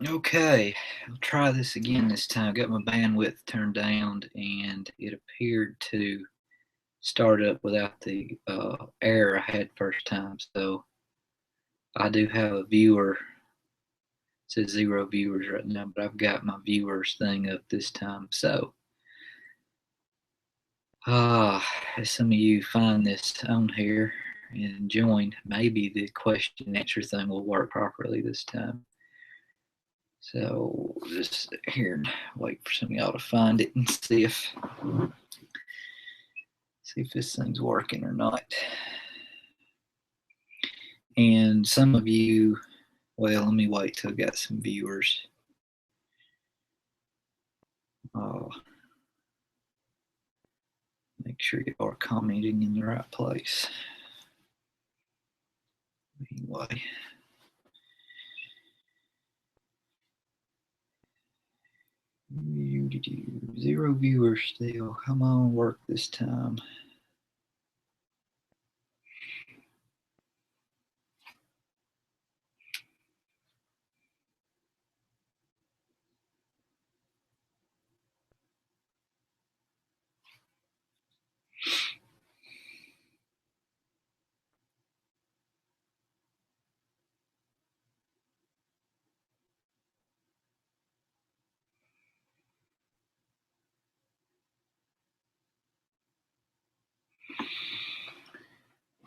Okay, I'll try this again this time. Got my bandwidth turned down and it appeared to start up without the error I had first time. So I do have a viewer. It says 0 viewers right now, but I've got my viewers thing up this time. So as some of you find this on here and join, maybe the question and answer thing will work properly this time. So just sit here and wait for some of y'all to find it and see if this thing's working or not. And some of you, well, let me wait till I got some viewers. Make sure you are commenting in the right place. Anyway. Zero viewers still. Come on, work this time.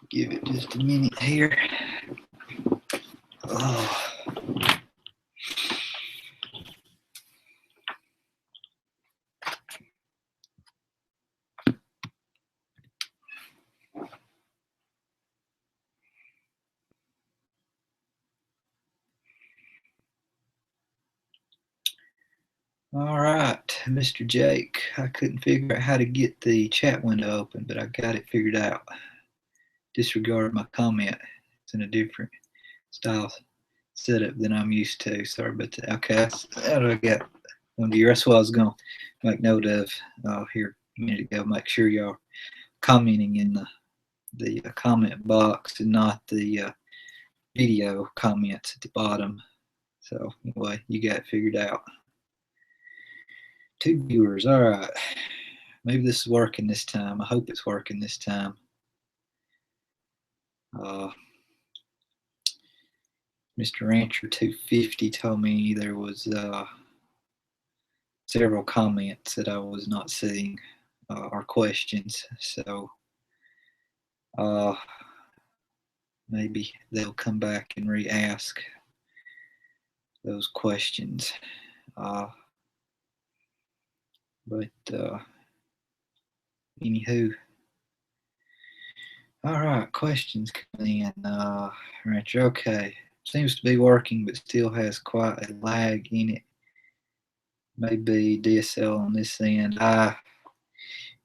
Give it just a minute here. Oh. All right, Mr. Jake. I couldn't figure out how to get the chat window open, but I got it figured out. Disregard my comment. It's in a different style setup than I'm used to. Sorry about that. Okay, that's what I got. That's what I was going to make note of here a minute ago. Make sure y'all commenting in the comment box and not the video comments at the bottom. So anyway, you got it figured out. 2 viewers. All right. Maybe this is working this time. I hope it's working this time. Mr. Rancher 250 told me there was several comments that I was not seeing or questions. So maybe they'll come back and re-ask those questions. But anywho, all right, questions coming in. Rancher, okay, seems to be working, but still has quite a lag in it. Maybe DSL on this end.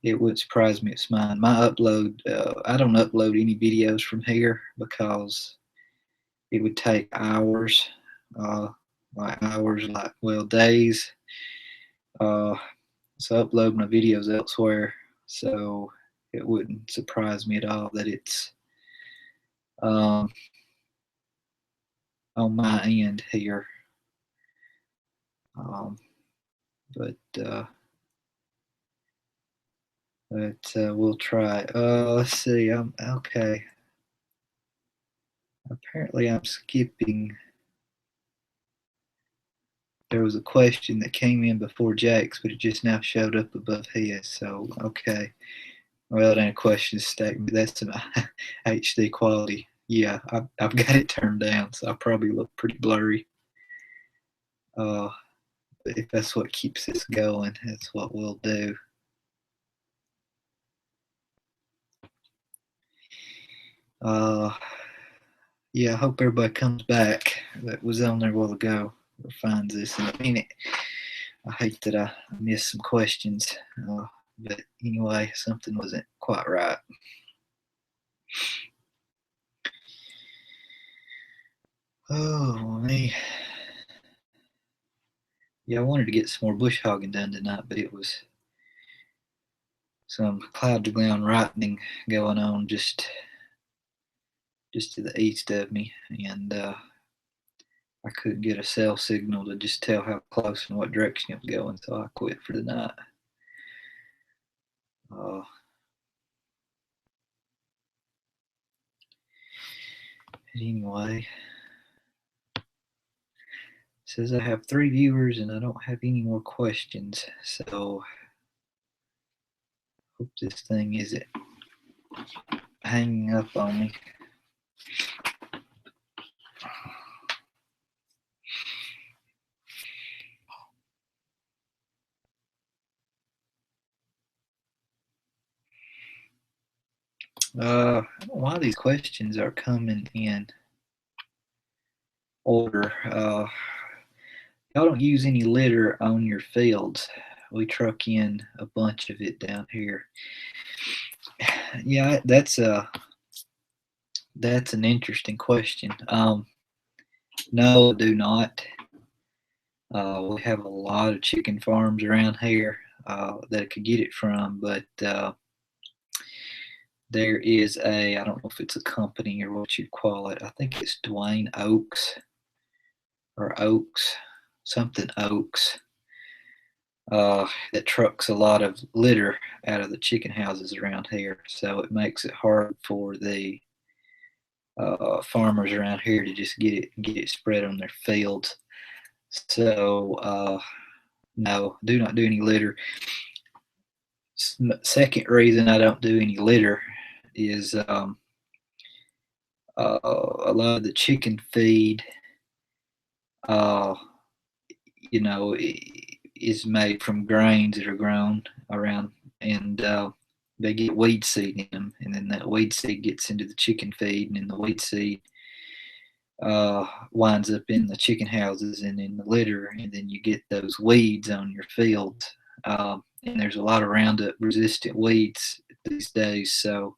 It would surprise me. It's mine. My upload. I don't upload any videos from here because it would take hours, days. So I upload my videos elsewhere. So it wouldn't surprise me at all that it's on my end here. But we'll try. Let's see. I'm okay. Apparently, I'm skipping. There was a question that came in before Jake's, but it just now showed up above his. So okay. Well, then a question statement. That's an HD quality. Yeah, I've got it turned down, so I probably look pretty blurry. But if that's what keeps this going, that's what we'll do. Yeah, I hope everybody comes back that was on there a while ago or finds this in a minute. I hate that I missed some questions, but anyway, something wasn't quite right. Oh, me. Yeah, I wanted to get some more bush hogging done tonight, but it was some cloud to ground lightning going on just to the east of me, and I I couldn't get a cell signal to just tell how close and what direction it was going, so I quit for the night. Uh, anyway, says I have 3 viewers and I don't have any more questions, so hope this thing isn't hanging up on me. I don't know why these questions are coming in order. Y'all don't use any litter on your fields. We truck in a bunch of it down here. Yeah, that's an interesting question. No, do not. We have a lot of chicken farms around here that I could get it from, but there is I don't know if it's a company or what you'd call it. I think it's Dwayne Oaks or Oaks, something Oaks, that trucks a lot of litter out of the chicken houses around here. So it makes it hard for the farmers around here to just get it spread on their fields. So no, do not do any litter. Second reason I don't do any litter is a lot of the chicken feed, uh, is made from grains that are grown around, and they get weed seed in them, and then that weed seed gets into the chicken feed, and then the weed seed winds up in the chicken houses and in the litter, and then you get those weeds on your fields. And there's a lot of Roundup resistant weeds these days, so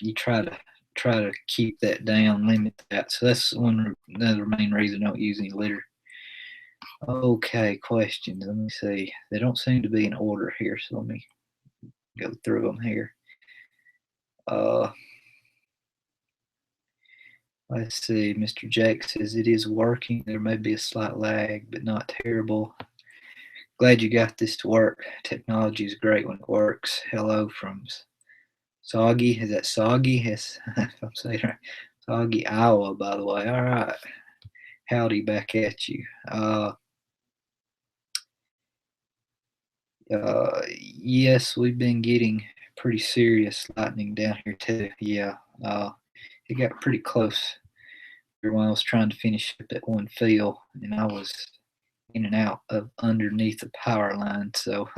you try to keep that down, limit that. So that's another main reason I don't use any litter. Okay, questions. Let me see. They don't seem to be in order here, so let me go through them here. Let's see. Mr. Jake says it is working. There may be a slight lag, but not terrible. Glad you got this to work. Technology is great when it works. Hello from Soggy. Is that Soggy? Yes, if I'm saying right. Soggy, Iowa, by the way. All right. Howdy back at you. Yes, we've been getting pretty serious lightning down here too. Yeah. It got pretty close when I was trying to finish up that one field, and I was in and out of underneath the power line, so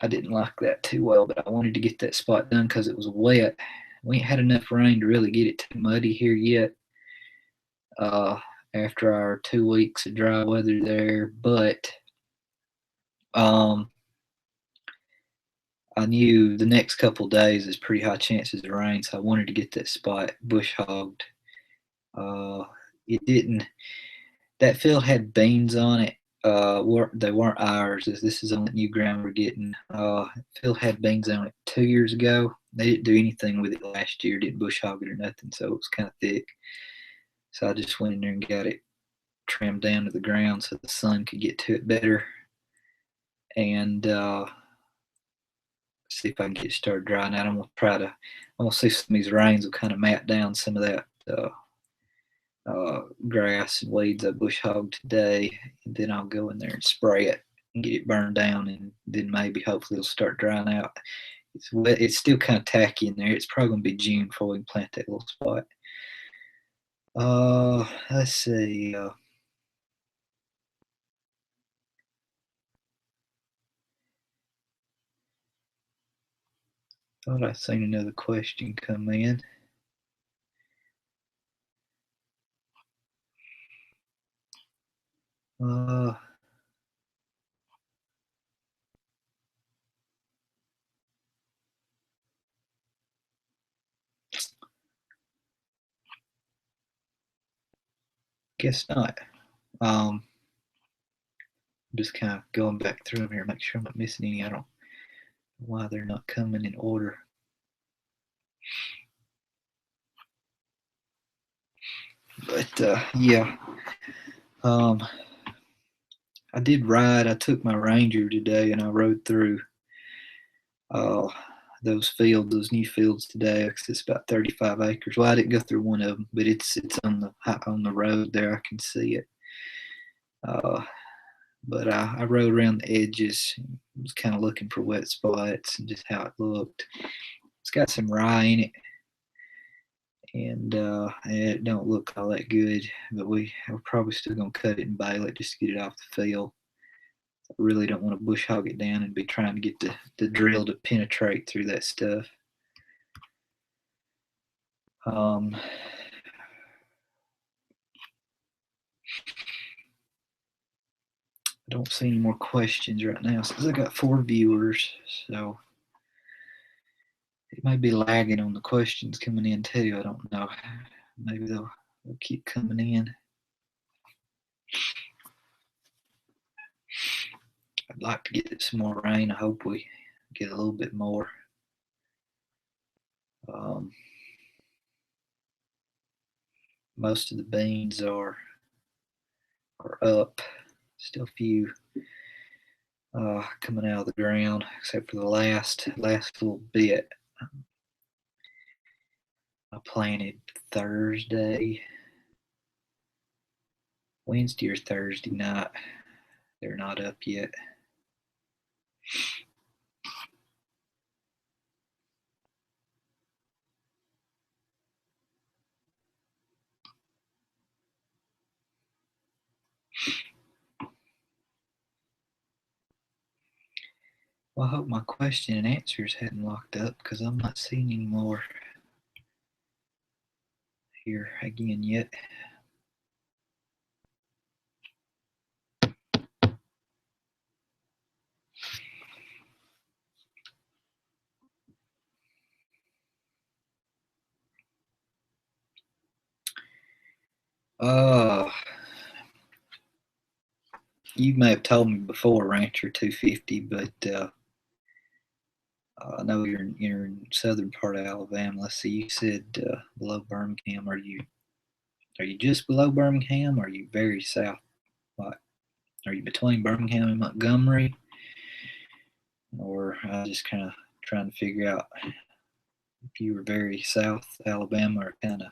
I didn't like that too well, but I wanted to get that spot done because it was wet. We ain't had enough rain to really get it too muddy here yet, after our 2 weeks of dry weather there, but I knew the next couple days is pretty high chances of rain, so I wanted to get that spot bush hogged. It didn't. That field had beans on it. They weren't ours. This is on the new ground we're getting. Field had beans on it 2 years ago. They didn't do anything with it last year. Didn't bush hog it or nothing, so it was kind of thick. So I just went in there and got it trimmed down to the ground so the sun could get to it better, and see if I can get it started drying out. I'm gonna see some of these rains will kind of mat down some of that grass and weeds I bush hogged today, and then I'll go in there and spray it and get it burned down, and then maybe hopefully it'll start drying out. It's wet. It's still kind of tacky in there. It's probably gonna be June before we can plant that little spot. Let's see. Thought I seen another question come in. Guess not. I'm just kind of going back through them here, make sure I'm not missing any. I don't know why they're not coming in order. But yeah, I did ride. I took my Ranger today and I rode through uh, those fields, those new fields today. It's about 35 acres. Well, I didn't go through one of them, but it's on the road there. I can see it. Uh, but I rode around the edges. Was kind of looking for wet spots and just how it looked. It's got some rye in it, and it don't look all that good. But we're probably still gonna cut it and bale it just to get it off the field. I really don't want to bush hog it down and be trying to get the drill to penetrate through that stuff. I don't see any more questions right now since I got 4 viewers, so it may be lagging on the questions coming in too. I don't know. Maybe they'll keep coming in. I'd like to get some more rain. I hope we get a little bit more. Most of the beans are up. Still a few coming out of the ground, except for the last little bit. I planted Wednesday or Thursday night. They're not up yet. Well, I hope my question and answers hadn't locked up because I'm not seeing any more here again yet. You may have told me before, Rancher 250, but I know you're in southern part of Alabama. Let's see, you said below Birmingham. Are you just below Birmingham? Or are you very south? Like, are you between Birmingham and Montgomery? Or I just kind of trying to figure out if you were very south Alabama or kind of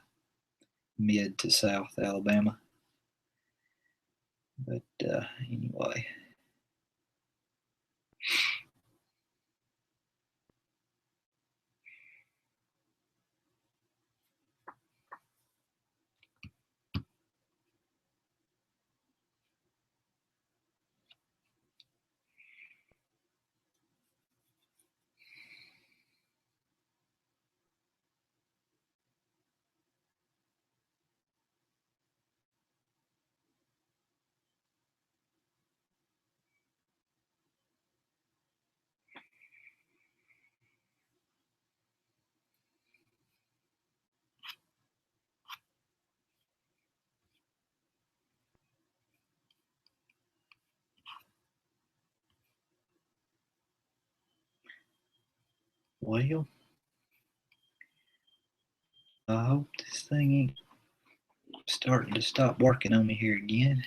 mid to south Alabama. But anyway. Well, I hope this thing ain't starting to stop working on me here again.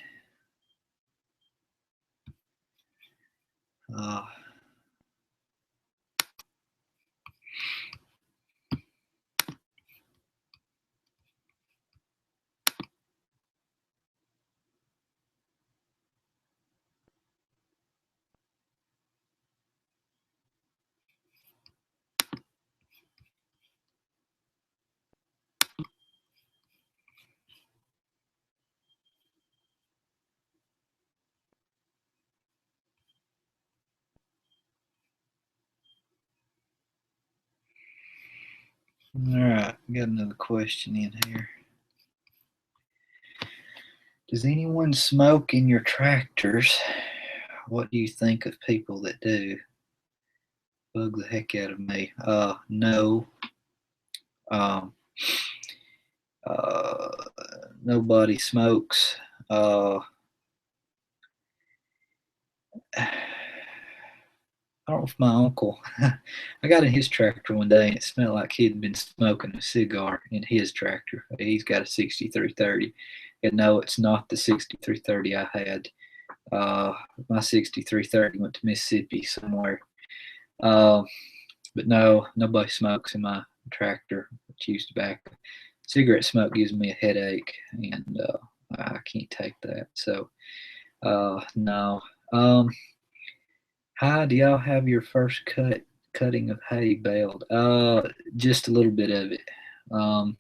All right, got another question in here. Does anyone smoke in your tractors? What do you think of people that do? Bug the heck out of me. No. Nobody smokes. I don't know if my uncle, I got in his tractor one day and it smelled like he'd been smoking a cigar in his tractor. He's got a 6330. And no, it's not the 6330 I had. My 6330 went to Mississippi somewhere. Uh, but no, nobody smokes in my tractor. Chews tobacco. Cigarette smoke gives me a headache, and I can't take that. So, no. How do y'all have your first cutting of hay baled? Just a little bit of it. Um,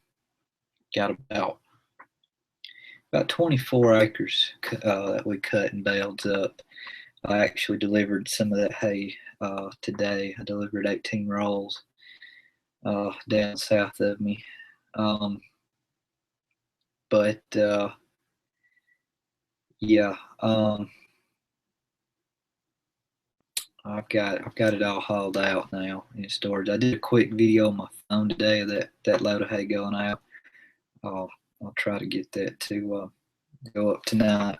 got about 24 acres that we cut and baled up. I actually delivered some of that hay today. I delivered 18 rolls down south of me. Um, but yeah, I've got it all hauled out now in storage. I did a quick video on my phone today of that load of hay going out. I'll I'll try to get that to go up tonight.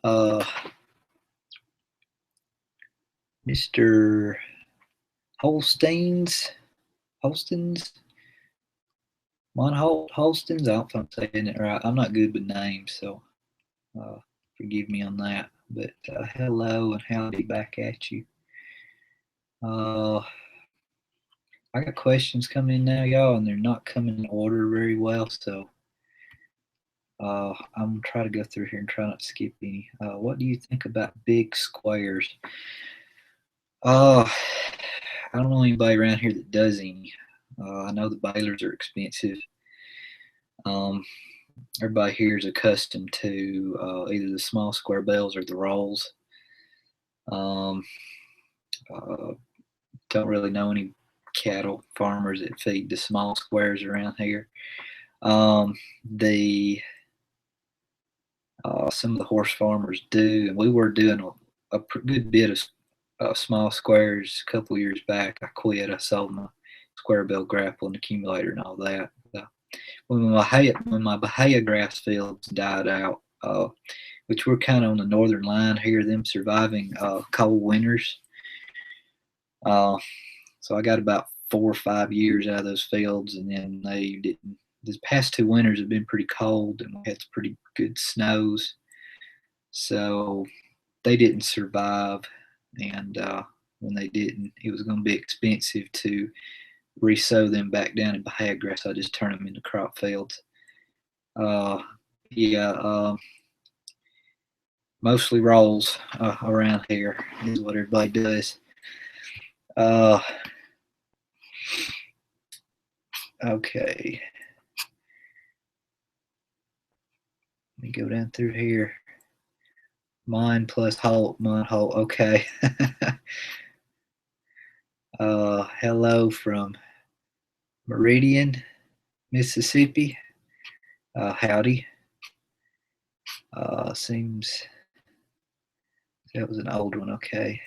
Uh, Mr. Holstein's Holstein's Holstein's. I don't know if I'm saying it right. I'm not good with names, so uh, forgive me on that. But hello and howdy back at you. I got questions coming in now, y'all, and they're not coming in order very well, so I'm gonna try to go through here and try not to skip any. What do you think about big squares? Uh, I don't know anybody around here that does any. I know the balers are expensive. Um, Everybody here is accustomed to either the small square bales or the rolls. Um, uh, don't really know any cattle farmers that feed the small squares around here. The Some of the horse farmers do, and we were doing a good bit of small squares a couple years back. I quit. I sold my square bale grapple and accumulator and all that. When my Bahia grass fields died out, which we're kind of on the northern line here, them surviving cold winters. So I got about 4 or 5 years out of those fields, and then they didn't. The past 2 winters have been pretty cold, and we had some pretty good snows, so they didn't survive. And when they didn't, it was going to be expensive to resow them back down in Bahia grass. So I just turned them into crop fields. Uh, yeah, mostly rolls around here is what everybody does. Okay. Let me go down through here. Mine plus Holt, mine Holt. Okay. Hello from Meridian, Mississippi. Howdy. Seems that was an old one. Okay.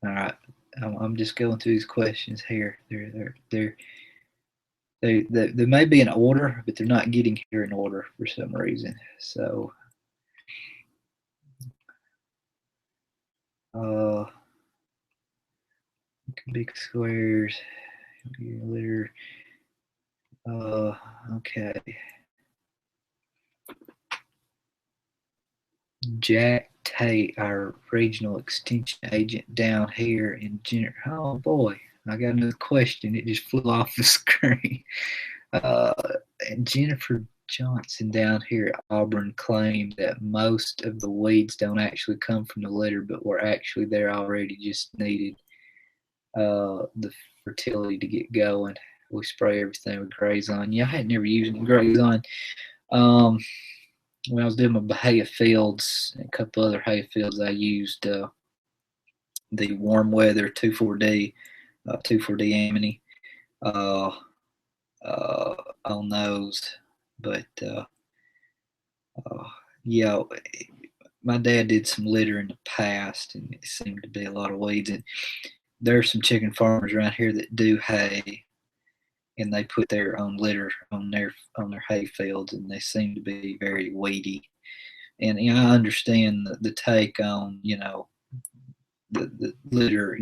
All right. I'm just going through these questions here. They may be in order, but they're not getting here in order for some reason. So, big squares, litter. Okay. Jack Tate, our regional extension agent down here in Jennifer. Oh boy, I got another question. It just flew off the screen. Jennifer Johnson down here at Auburn claimed that most of the weeds don't actually come from the litter, but were actually there already, just needed the fertility to get going. We spray everything with Grazon. Yeah, I had never used Grazon. When I was doing my Bahia fields and a couple other hay fields, I used the warm weather 2,4-D, 2,4-D Amity on those. But yeah, my dad did some litter in the past, and it seemed to be a lot of weeds. And there are some chicken farmers around here that do hay, and they put their own litter on their hay fields, and they seem to be very weedy. And I understand the take on the litter,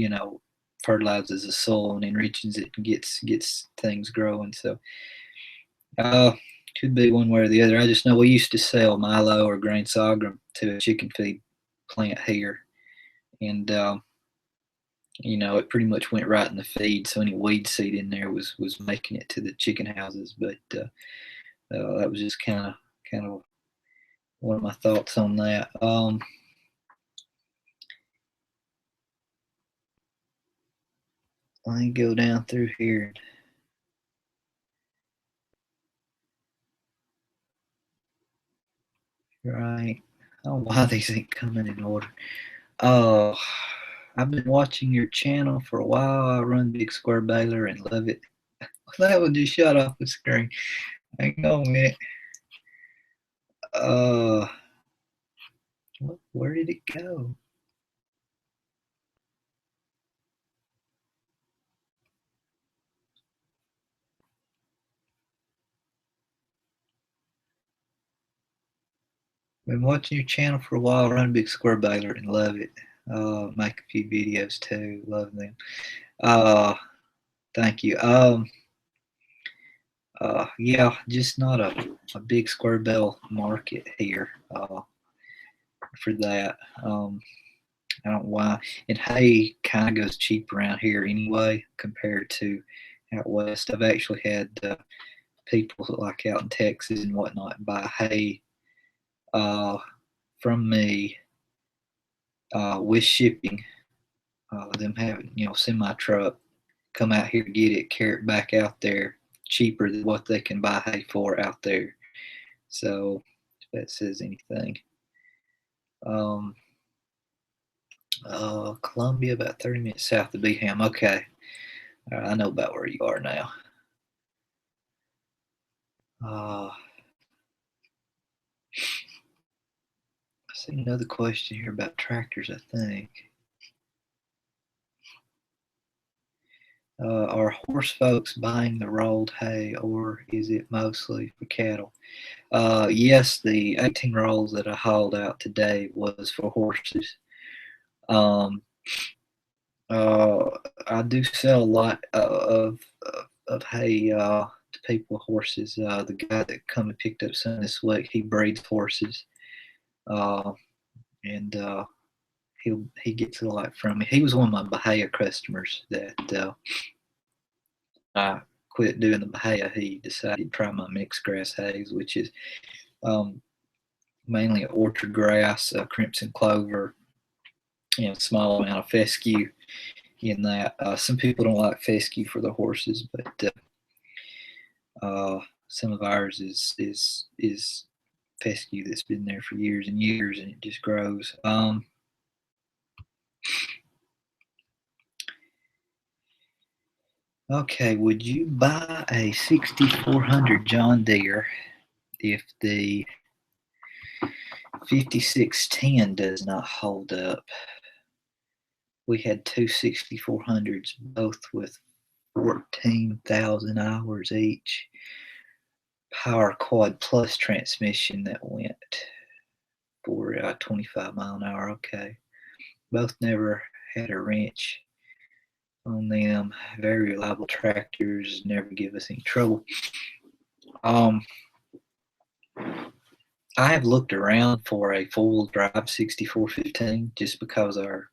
fertilizes the soil and enriches it and gets things growing. So uh, could be one way or the other. I just know we used to sell milo or grain sorghum to a chicken feed plant here, and it pretty much went right in the feed. So any weed seed in there was making it to the chicken houses. But that was just kind of one of my thoughts on that. Let me go down through here. Right. I don't know why these ain't coming in order. Oh, I've been watching your channel for a while. I run Big Square Baler and love it. That one just shut off the screen. Hang on a minute. Where did it go? Been watching your channel for a while. Run Big Square Baler and love it. Make a few videos too. Love them. Thank you. Yeah, just not a big square bale market here for that. I don't know why. And hay kind of goes cheap around here anyway compared to out west. I've actually had people like out in Texas and whatnot buy hay from me with shipping. Them having semi truck come out here to get it, carry it back out there cheaper than what they can buy hay for out there. So if that says anything. Columbia, about 30 minutes south of Beham. Okay, I know about where you are now. I see another question here about tractors, I think. Are horse folks buying the rolled hay, or is it mostly for cattle? Yes, the 18 rolls that I hauled out today was for horses. Um, I do sell a lot of hay to people with horses. The guy that come and picked up some this week, he breeds horses, uh, and he gets a lot from me. He was one of my Bahia customers that I quit doing the Bahia. He decided to try my mixed grass hays, which is um, mainly orchard grass, crimson clover, small amount of fescue in that. Some people don't like fescue for the horses, but some of ours is fescue that's been there for years and years, and it just grows. Okay, would you buy a 6400 John Deere if the 5610 does not hold up? We had two 6400s, both with 14,000 hours each. Power Quad Plus transmission that went for 25 mile an hour. Okay. Both never had a wrench on them. Very reliable tractors, never give us any trouble. I have looked around for a four-wheel drive 6415 just because our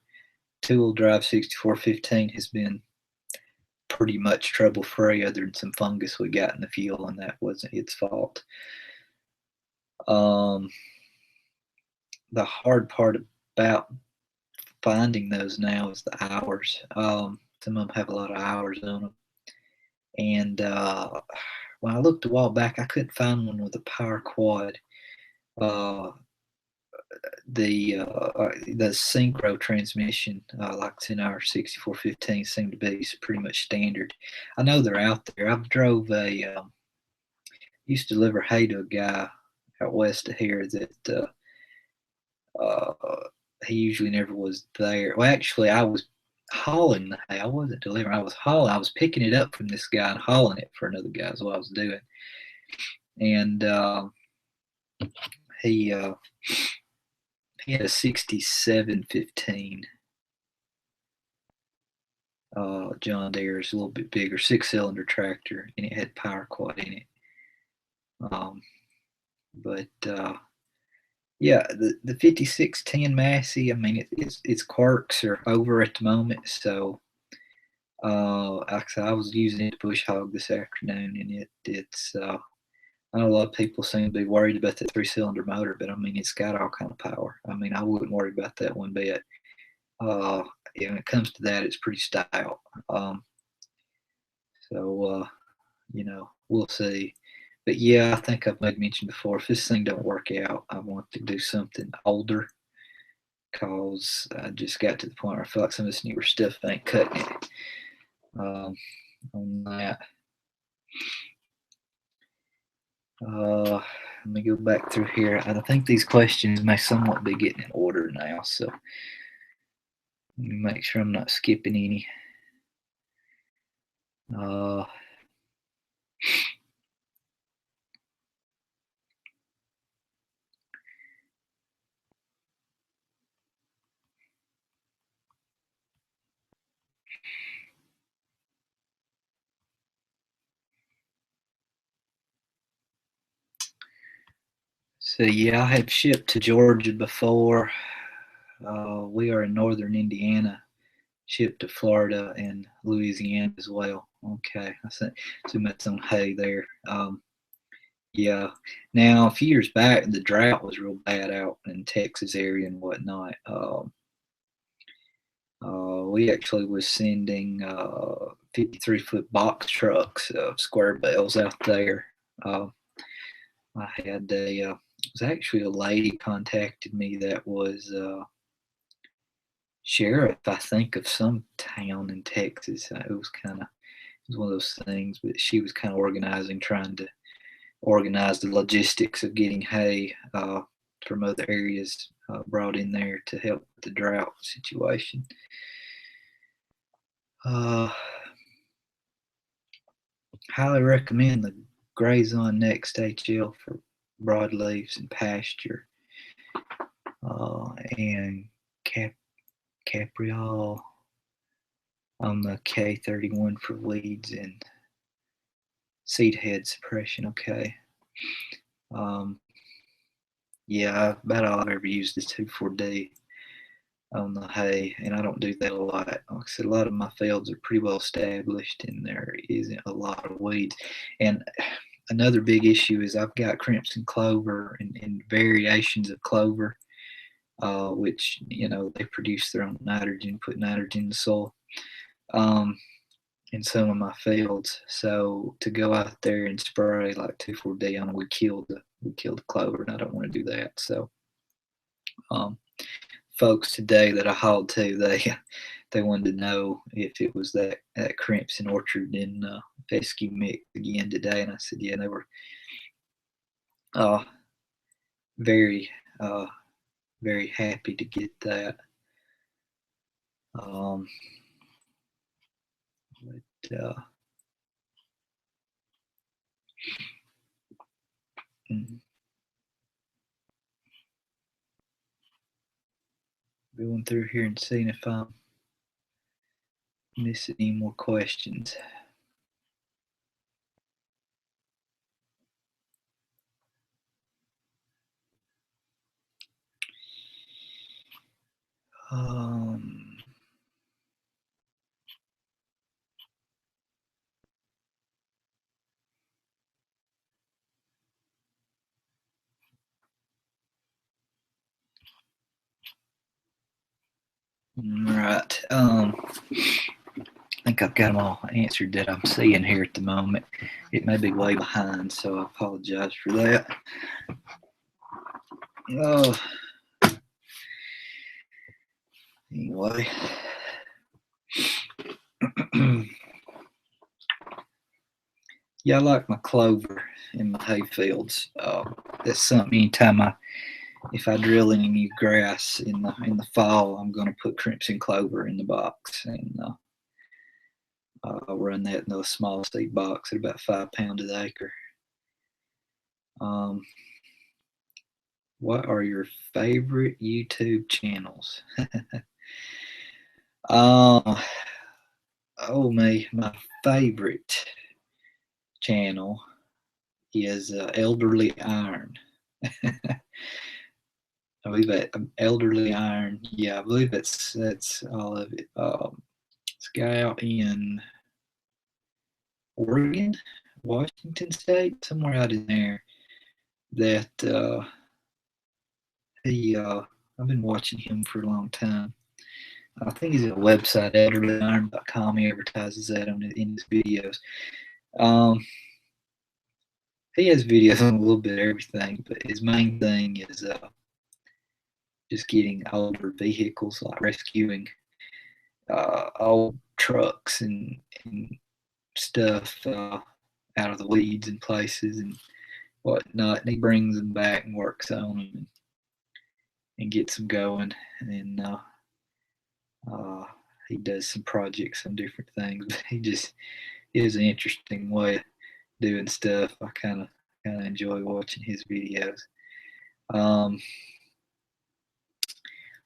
two-wheel drive 6415 has been pretty much trouble-free other than some fungus we got in the fuel, and that wasn't its fault. The hard part about finding those now is the hours. Some of them have a lot of hours on them. And when I looked a while back, I couldn't find one with a power quad. The synchro transmission, like it's in our 6415, seem to be pretty much standard. I know they're out there. I've drove used to deliver hay to a guy out west of here that he usually never was there. Well, actually, I hauling the hay. I wasn't delivering. I was hauling. I was picking it up from this guy and hauling it for another guy. Is what I was doing. And he had a 6715 John Deere. It's a little bit bigger, 6-cylinder tractor, and it had power quad in it. But yeah, the 5610 Massey, I mean, its quirks are over at the moment. So like I said, I was using it to bush hog this afternoon, and it's I know a lot of people seem to be worried about the 3-cylinder motor, but I mean, it's got all kind of power. I mean, I wouldn't worry about that one bit. When it comes to that, it's pretty stout. So we'll see. But yeah, I think I've made mention before. If this thing don't work out, I want to do something older, cause I just got to the point where I feel like some of this newer stuff ain't cutting it. On that. Let me go back through here. I think these questions may somewhat be getting in order now, so let me make sure I'm not skipping any. So yeah, I have shipped to Georgia before. We are in northern Indiana. Shipped to Florida and Louisiana as well. Okay, I assume that's on hay there. Yeah. Now, a few years back, the drought was real bad out in Texas area and whatnot. We actually was sending 53-foot box trucks of square bales out there. I had it was actually a lady contacted me that was sheriff, I think, of some town in Texas. It was one of those things, but she was kind of trying to organize the logistics of getting hay from other areas brought in there to help with the drought situation. Highly recommend the Grazon Next HL for broadleaves and pasture, and Capriol on the K31 for weeds and seed head suppression. Okay. Yeah, about all I've ever used is 2,4-D on the hay, and I don't do that a lot. Like I said, a lot of my fields are pretty well established, and there isn't a lot of weeds. And another big issue is I've got crimson clover and variations of clover, which they produce their own nitrogen, put nitrogen in the soil. In some of my fields, so to go out there and spray like 2,4-D on, we kill the clover, and I don't want to do that. So, folks today that I hauled to, they wanted to know if it was that Crimson Orchard in Fescue mix again today, and I said, yeah, they were very very happy to get that. Going through here and seeing if I'm missing any more questions. Right. I think I've got them all answered that I'm seeing here at the moment. It may be way behind, so I apologize for that. Anyway. Yeah, I like my clover in my hay fields. That's something anytime I if I drill any new grass in the fall, I'm going to put crimson clover in the box, and I'll run that in a small seed box at about 5 pounds an acre. What are your favorite YouTube channels? Oh my favorite channel is Elderly Iron. I believe that Elderly Iron. Yeah, I believe that's all of it. It's a guy out in Oregon, Washington State, somewhere out in there. That I've been watching him for a long time. I think he's at a website, elderlyiron.com. He advertises that in his videos. He has videos on a little bit of everything, but his main thing is just getting older vehicles, like rescuing old trucks and stuff out of the weeds and places and whatnot. And he brings them back and works on them and gets them going. And he does some projects on different things. But he just is an interesting way of doing stuff. I kind of enjoy watching his videos.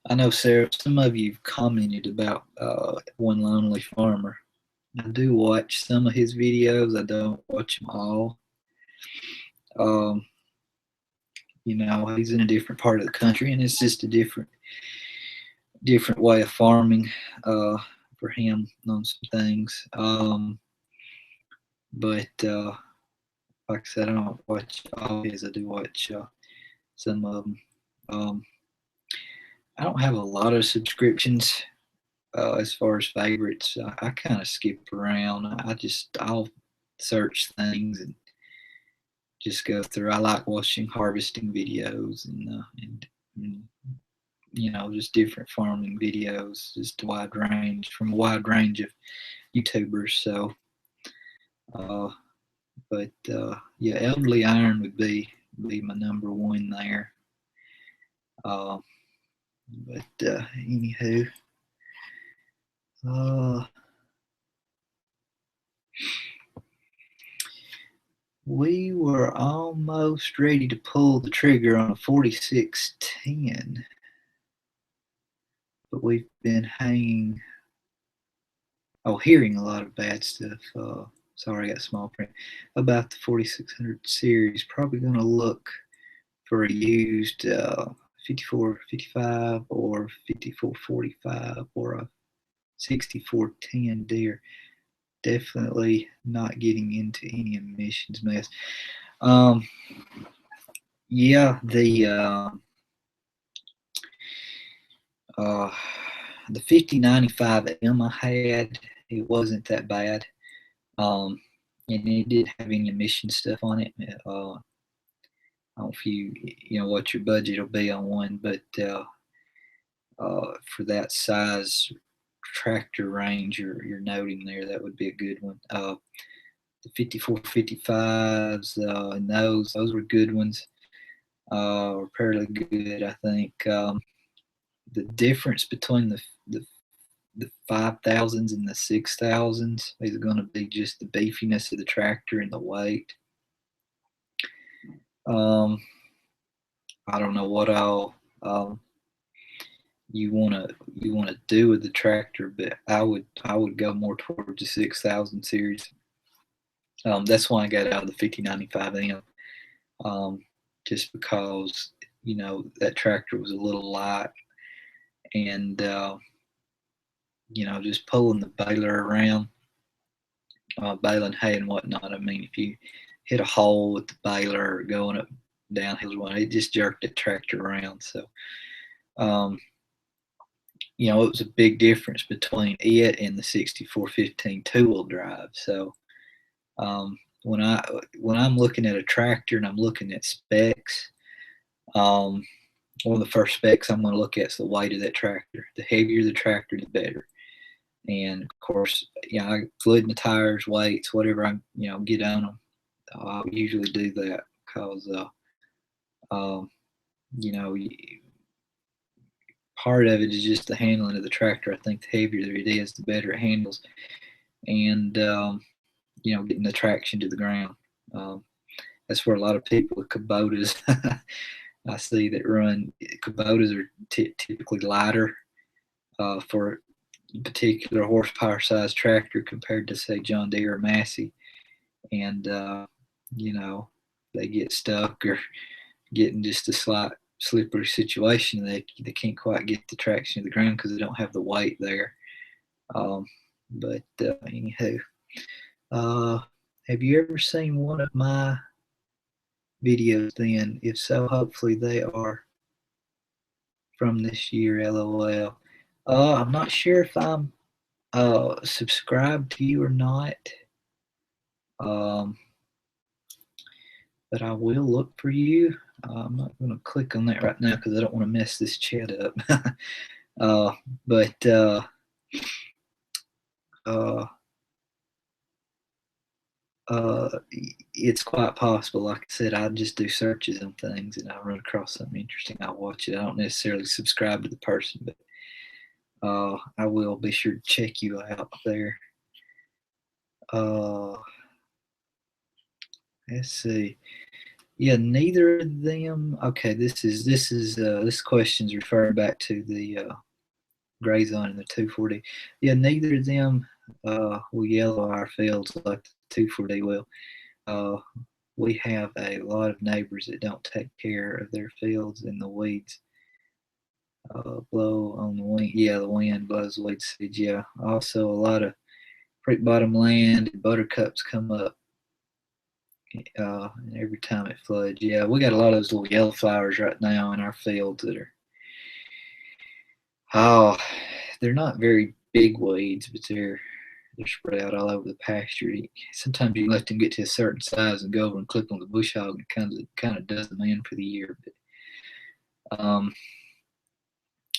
I know, Sarah, some of you've commented about One Lonely Farmer. I do watch some of his videos. I don't watch them all. He's in a different part of the country, and it's just a different way of farming for him on some things. But like I said, I don't watch all his. I do watch some of them. I don't have a lot of subscriptions as far as favorites. I kind of skip around. I'll search things and just go through. I like watching harvesting videos and just different farming videos, just from a wide range of YouTubers. So, yeah, Elderly Iron would be my number one there. Anywho, we were almost ready to pull the trigger on a 4610, but we've been hearing a lot of bad stuff. Sorry, I got small print about the 4600 series. Probably going to look for a used 5455 or 5445 or a 6410 Deere. Definitely not getting into any emissions mess. Yeah, the 5095M I had, it wasn't that bad. And it did have any emission stuff on it. I don't know if you know what your budget will be on one, but for that size tractor range you're noting there, that would be a good one. The 5455s and those were good ones. Were fairly good, I think. The difference between the 5000s and the 6000s is going to be just the beefiness of the tractor and the weight. I don't know what all you want to do with the tractor, but I would go more towards the 6000 series. That's why I got out of the 5095M, just because that tractor was a little light, and just pulling the baler around, baling hay and whatnot. I mean, if you hit a hole with the baler or going up downhill, it just jerked the tractor around. So, it was a big difference between it and the 6415 two-wheel drive. So, when I'm looking at a tractor and I'm looking at specs, one of the first specs I'm going to look at is the weight of that tractor. The heavier the tractor, the better. And of course, I fluid in the tires, weights, whatever I get on them. I usually do that because you know, part of it is just the handling of the tractor. I think the heavier it is, the better it handles, and getting the traction to the ground. Um, that's where a lot of people with Kubotas I see that run Kubotas are typically lighter for a particular horsepower size tractor compared to say John Deere or Massey, and you know they get stuck or get in just a slight slippery situation. They can't quite get the traction to the ground because they don't have the weight there. But anywho, uh, have you ever seen one of my videos then? If so, hopefully they are from this year, LOL. I'm not sure if I'm subscribed to you or not, um, but I will look for you. I'm not going to click on that right now because I don't want to mess this chat up. But uh, it's quite possible. Like I said, I just do searches on things, and I run across something interesting. I'll watch it. I don't necessarily subscribe to the person, but I will be sure to check you out there. Uh, let's see. Yeah, neither of them. Okay, this question's referring back to the Gray Zone and the 240. Yeah, neither of them will yellow our fields like the 240 will. Uh, we have a lot of neighbors that don't take care of their fields, and the weeds blow on the wind. Yeah, the wind blows weed seeds. Yeah, also a lot of creek bottom land and buttercups come up every time it floods. Yeah, we got a lot of those little yellow flowers right now in our fields that are, oh, they're not very big weeds, but they're spread out all over the pasture. Sometimes you let them get to a certain size and go over and clip on the bush hog, and it kind of does them in for the year. But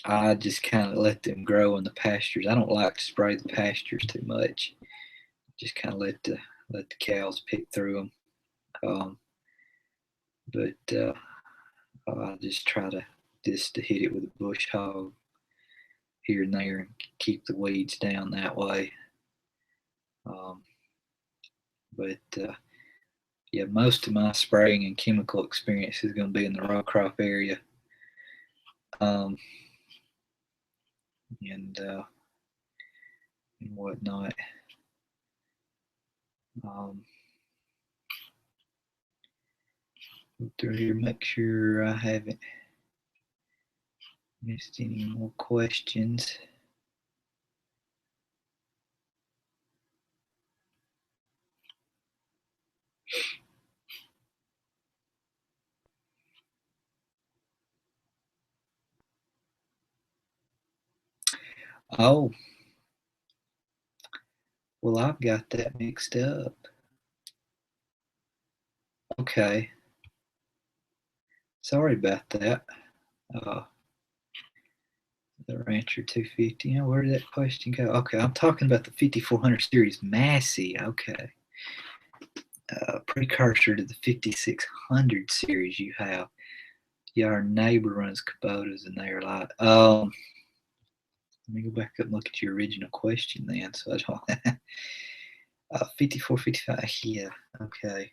I just kind of let them grow in the pastures. I don't like to spray the pastures too much. Just kind of let the cows pick through them. But I just try to hit it with a bush hog here and there and keep the weeds down that way. Um, but yeah, most of my spraying and chemical experience is going to be in the row crop area, um, and whatnot. Um, Go through here, make sure I haven't missed any more questions. Oh, well, I've got that mixed up. Okay. Sorry about that. Uh, the Rancher 250. Where did that question go? Okay, I'm talking about the 5400 series Massey. Okay. Precursor to the 5600 series you have. Yeah, our neighbor runs Kubotas, and they are like, let me go back up and look at your original question then. So I don't, 54, 55, yeah, okay.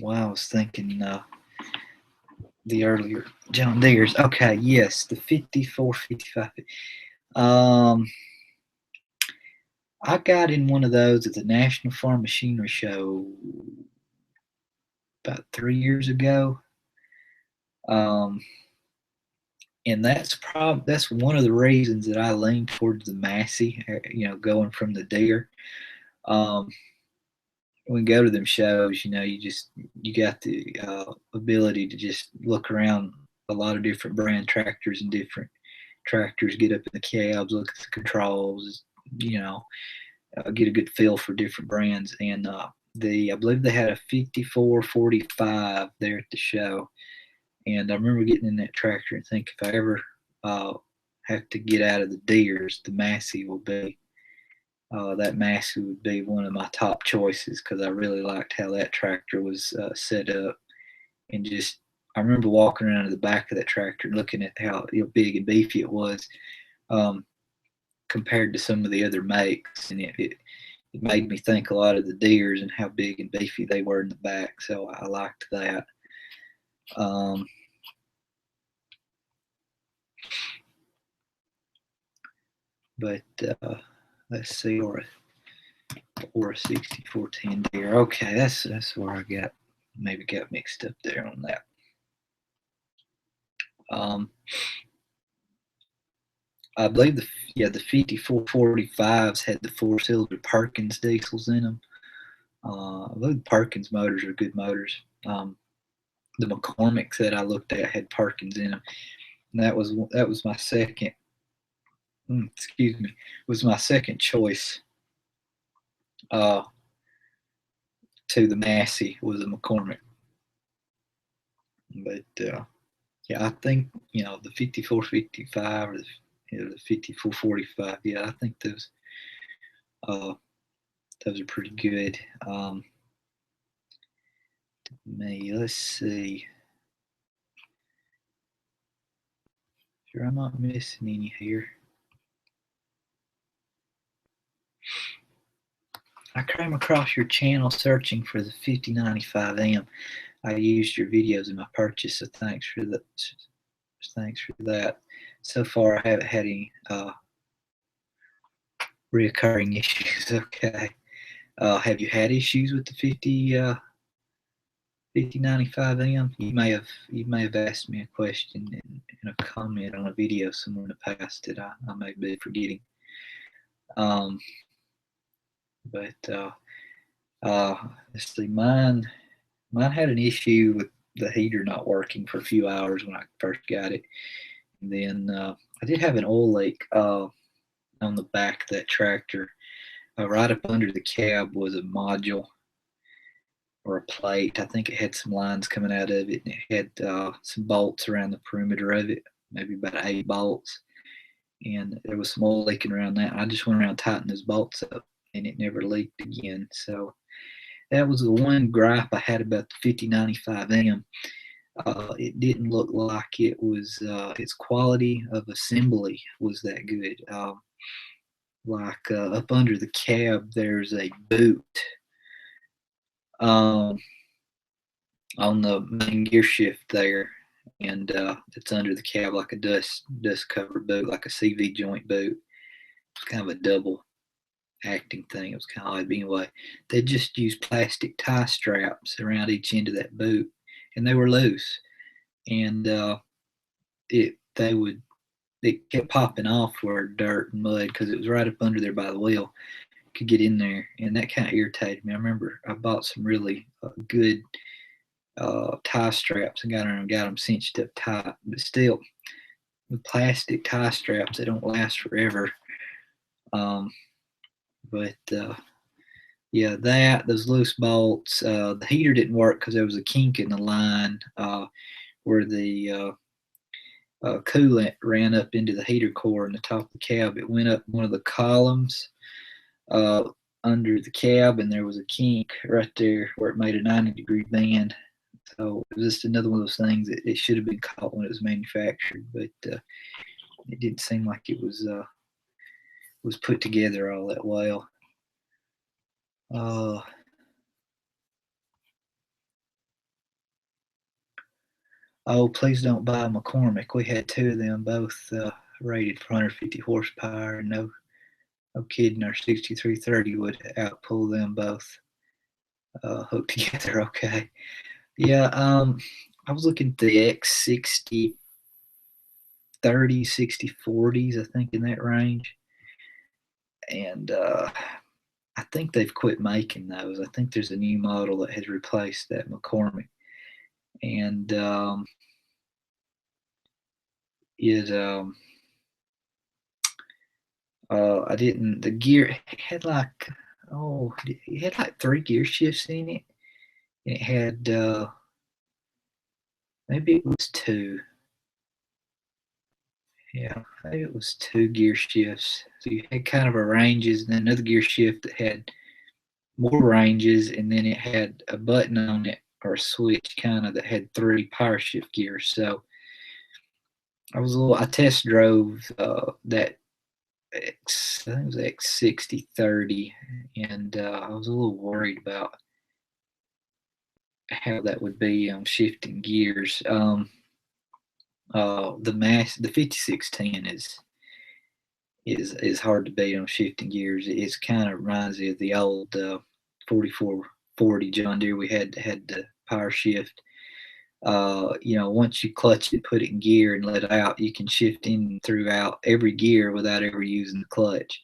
Wow, I was thinking the earlier John Deere's. Okay, yes, the 54, 55. I got in one of those at the National Farm Machinery Show about 3 years ago. And that's one of the reasons that I lean towards the Massey, going from the Deere. Um, when we go to them shows, you got the ability to just look around a lot of different brand tractors and different tractors, get up in the cabs, look at the controls, get a good feel for different brands. And I believe they had a 5445 there at the show. And I remember getting in that tractor and think if I ever have to get out of the Deeres, the Massey will be that Massey would be one of my top choices because I really liked how that tractor was set up and just I remember walking around to the back of that tractor and looking at how big and beefy it was, um, compared to some of the other makes, and it made me think a lot of the deers and how big and beefy they were in the back. So I liked that. Um, but let's see, or a 6410 deer. Okay, that's where I maybe got mixed up there on that. I believe the 5445s had the 4-cylinder Perkins diesels in them. I believe the Perkins motors are good motors. The McCormick's that I looked at had Perkins in them, and that was my second. Excuse me, was my second choice. To the Massey was a McCormick, but yeah, I think the 5455 or the 5445. Yeah, I think uh, those are pretty good. Let's see. Sure, I'm not missing any here. I came across your channel searching for the 5095M. I used your videos in my purchase, so thanks for that. Thanks for that. So far, I haven't had any reoccurring issues. Okay. Have you had issues with the 5095M? You may have asked me a question in a comment on a video somewhere in the past that I may be forgetting. But let's see, mine had an issue with the heater not working for a few hours when I first got it, and then I did have an oil leak on the back of that tractor. Right up under the cab was a module or a plate. I think it had some lines coming out of it, and it had some bolts around the perimeter of it, maybe about 8 bolts. And there was some oil leaking around that. I just went around tightening those bolts up, and it never leaked again. So that was the one gripe I had about the 5095M. It didn't look like it was its quality of assembly was that good. Up under the cab, there's a boot on the main gear shift there, and it's under the cab like a dust covered boot, like a CV joint boot. It's kind of a double acting thing. It was kind of odd, but anyway, they just used plastic tie straps around each end of that boot, and they were loose, and it kept popping off where dirt and mud because it was right up under there by the wheel. Could get in there, and that kind of irritated me. I remember I bought some really good tie straps and got them cinched up tight, but still, with plastic tie straps, they don't last forever. But yeah, those loose bolts. The heater didn't work because there was a kink in the line where the coolant ran up into the heater core in the top of the cab. It went up one of the columns under the cab, and there was a kink right there where it made a 90-degree bend. So it was just another one of those things that it should have been caught when it was manufactured, but it didn't seem like it was put together all that well. Oh, please don't buy a McCormick. We had 2 of them, both rated for 150 horsepower, and no kidding, our 6330 would outpull them both hooked together. Okay. Yeah, I was looking at the X60 30, 60 40s, I think, in that range. And I think they've quit making those. I think there's a new model that has replaced that McCormick. And I didn't, the gear had it had like 3 gear shifts in it. And it had, maybe it was 2. Yeah, maybe it was 2 gear shifts. So you had kind of a ranges and then another gear shift that had more ranges, and then it had a button on it or a switch kind of that had 3 power shift gears. So I test drove that I think it was X6030, and I was a little worried about how that would be on shifting gears. The 5610 is hard to beat on shifting gears. It's kind of reminds me of the old 4440 John Deere we had the power shift. Once you clutch it, put it in gear and let it out, you can shift in throughout every gear without ever using the clutch.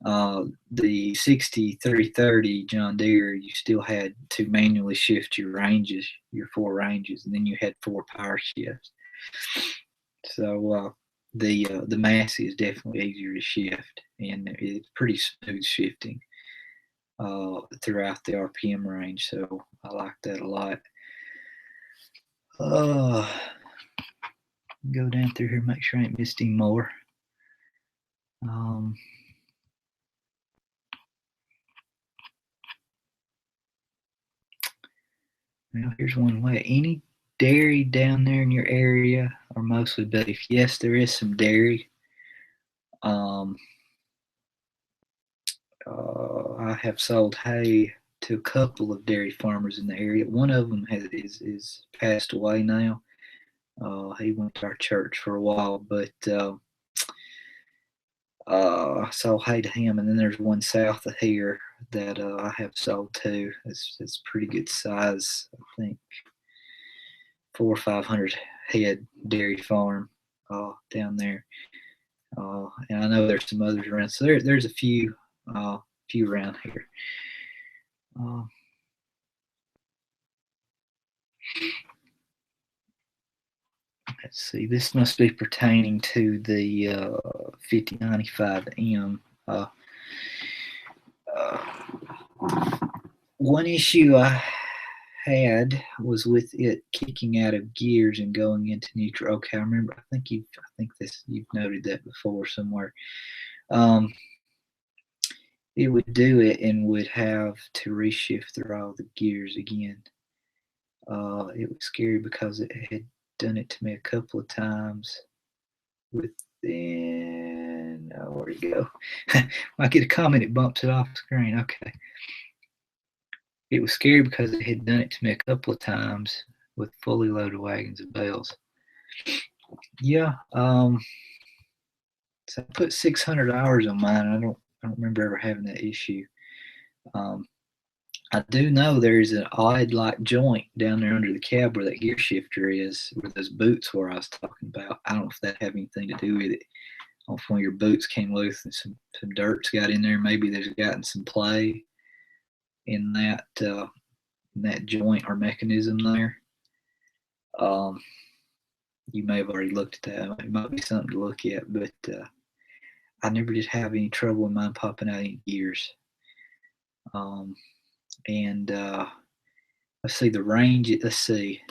The 6330 John Deere, you still had to manually shift your ranges, your 4 ranges, and then you had 4 power shifts. So the Massey is definitely easier to shift, and it's pretty smooth shifting throughout the RPM range. So I like that a lot. Go down through here, make sure I ain't missed any more. Well, here's one way. Any dairy down there in your area, or mostly beef? Yes, there is some dairy. I have sold hay to a couple of dairy farmers in the area. One of them is passed away now. He went to our church for a while, but I sold hay to him. And then there's one south of here that I have sold to. It's pretty good size, I think 400 or 500 head dairy farm down there. And I know there's some others around. So there's a few around here. Let's see. This must be pertaining to the 5095M. One issue I had was with it kicking out of gears and going into neutral. Okay, I remember. I think you've noted that before somewhere. It would do it and would have to reshift through all the gears again. It was scary because it had done it to me a couple of times. Within, where'd it go? I get a comment, it bumps it off the screen. Okay. It was scary because it had done it to me a couple of times with fully loaded wagons and bales. Yeah. So I put 600 hours on mine. I don't remember ever having that issue. I do know there's an odd like joint down there under the cab where that gear shifter is, where those boots were I was talking about. I don't know if that had anything to do with it. I don't know if one of your boots came loose and some dirt's got in there. Maybe there's gotten some play in that joint or mechanism there. You may have already looked at that. It might be something to look at, but I never did have any trouble with mine popping out any gears. And let's see the range. Let's see.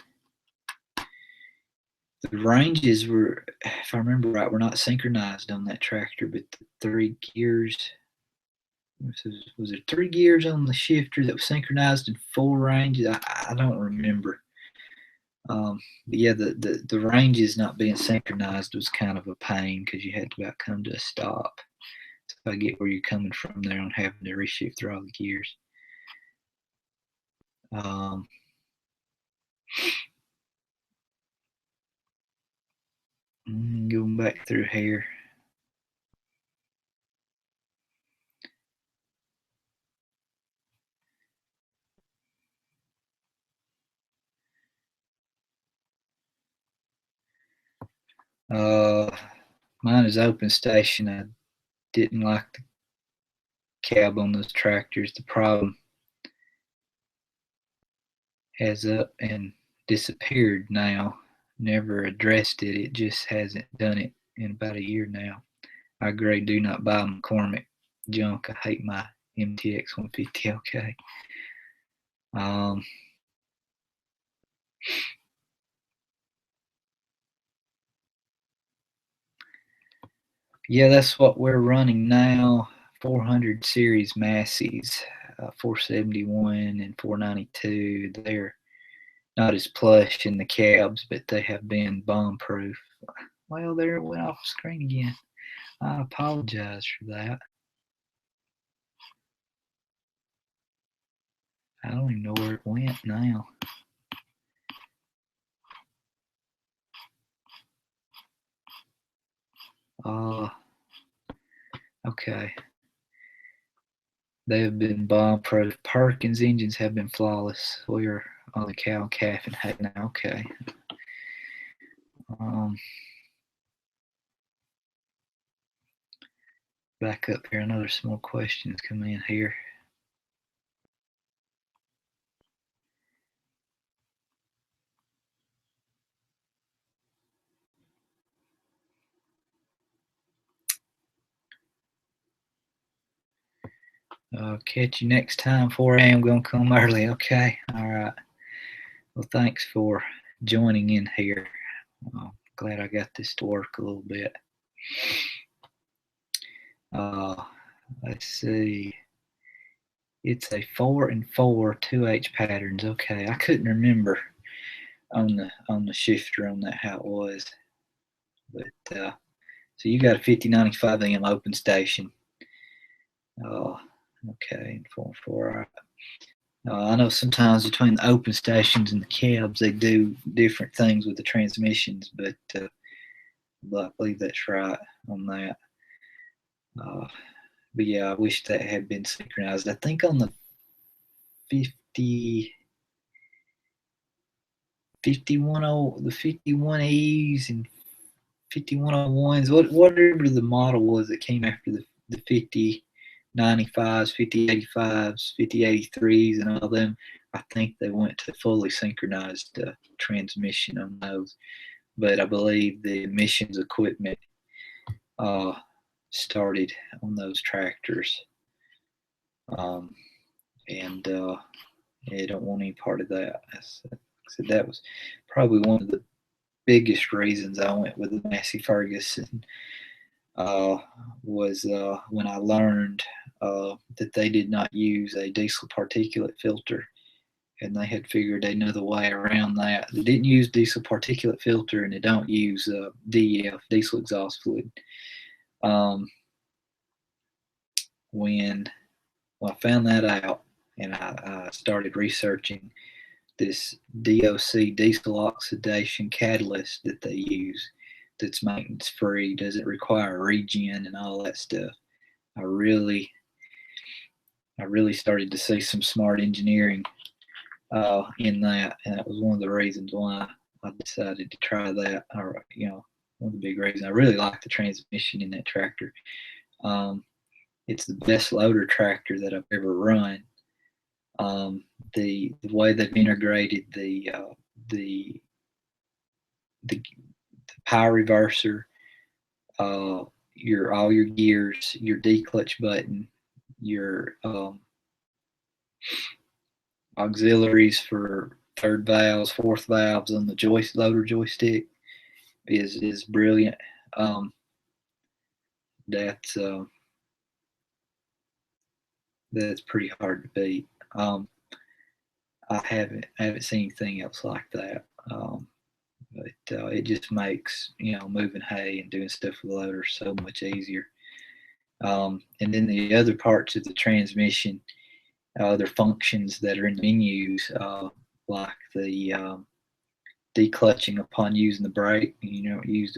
The ranges were, if I remember right, were not synchronized on that tractor, but the 3 gears. Was there 3 gears on the shifter that was synchronized in 4 ranges? I don't remember. But yeah, the ranges not being synchronized was kind of a pain because you had to about come to a stop. So I get where you're coming from there on having to reshift through all the gears. Going back through here. Mine is open station. I didn't like the cab on those tractors. The problem has up and disappeared now. Never addressed it. It just hasn't done it in about a year now. I agree. Do not buy McCormick junk. I hate my MTX 150 LK. Yeah, that's what we're running now. 400 series Masseys, 471 and 492. They're not as plush in the cabs, but they have been bomb-proof. Well, there it went off screen again. I apologize for that. I don't even know where it went now. Okay. They have been bomb-proof. Perkins engines have been flawless. We're on the cow and calf and hay now. Okay. Back up here. Another some more questions come in here. Catch you next time. 4 a.m. Gonna come early. Okay. All right. Well, thanks for joining in here. Glad I got this to work a little bit. Let's see. It's a 4 and 4 2H patterns. Okay, I couldn't remember on the shifter on that how it was, but so you got a 5095M open station. Okay, and 4 and 4. All right. I know sometimes between the open stations and the cabs they do different things with the transmissions, but I believe that's right on that. But yeah, I wish that had been synchronized. I think on the 51 the 51Es and 5101s, whatever the model was that came after the 5095s, 5085s, 5083s, and all them, I think they went to fully synchronized transmission on those. But I believe the emissions equipment started on those tractors. And I don't want any part of that. So that was probably one of the biggest reasons I went with the Massey Ferguson was when I learned that they did not use a diesel particulate filter, and they had figured another way around that. They didn't use diesel particulate filter, and they don't use DEF, diesel exhaust fluid. When I found that out, and I started researching this DOC, diesel oxidation catalyst that they use, that's maintenance free, doesn't require regen and all that stuff. I really started to see some smart engineering in that, and that was one of the reasons why I decided to try that. Or, one of the big reasons. I really like the transmission in that tractor. It's the best loader tractor that I've ever run. The way they've integrated the power reverser, all your gears, your D clutch button, your auxiliaries for third valves, fourth valves on the loader joystick is brilliant. That's pretty hard to beat. I haven't seen anything else like that. But it just makes moving hay and doing stuff with the loader so much easier. And then the other parts of the transmission, other functions that are in the menus, like the declutching upon using the brake. Use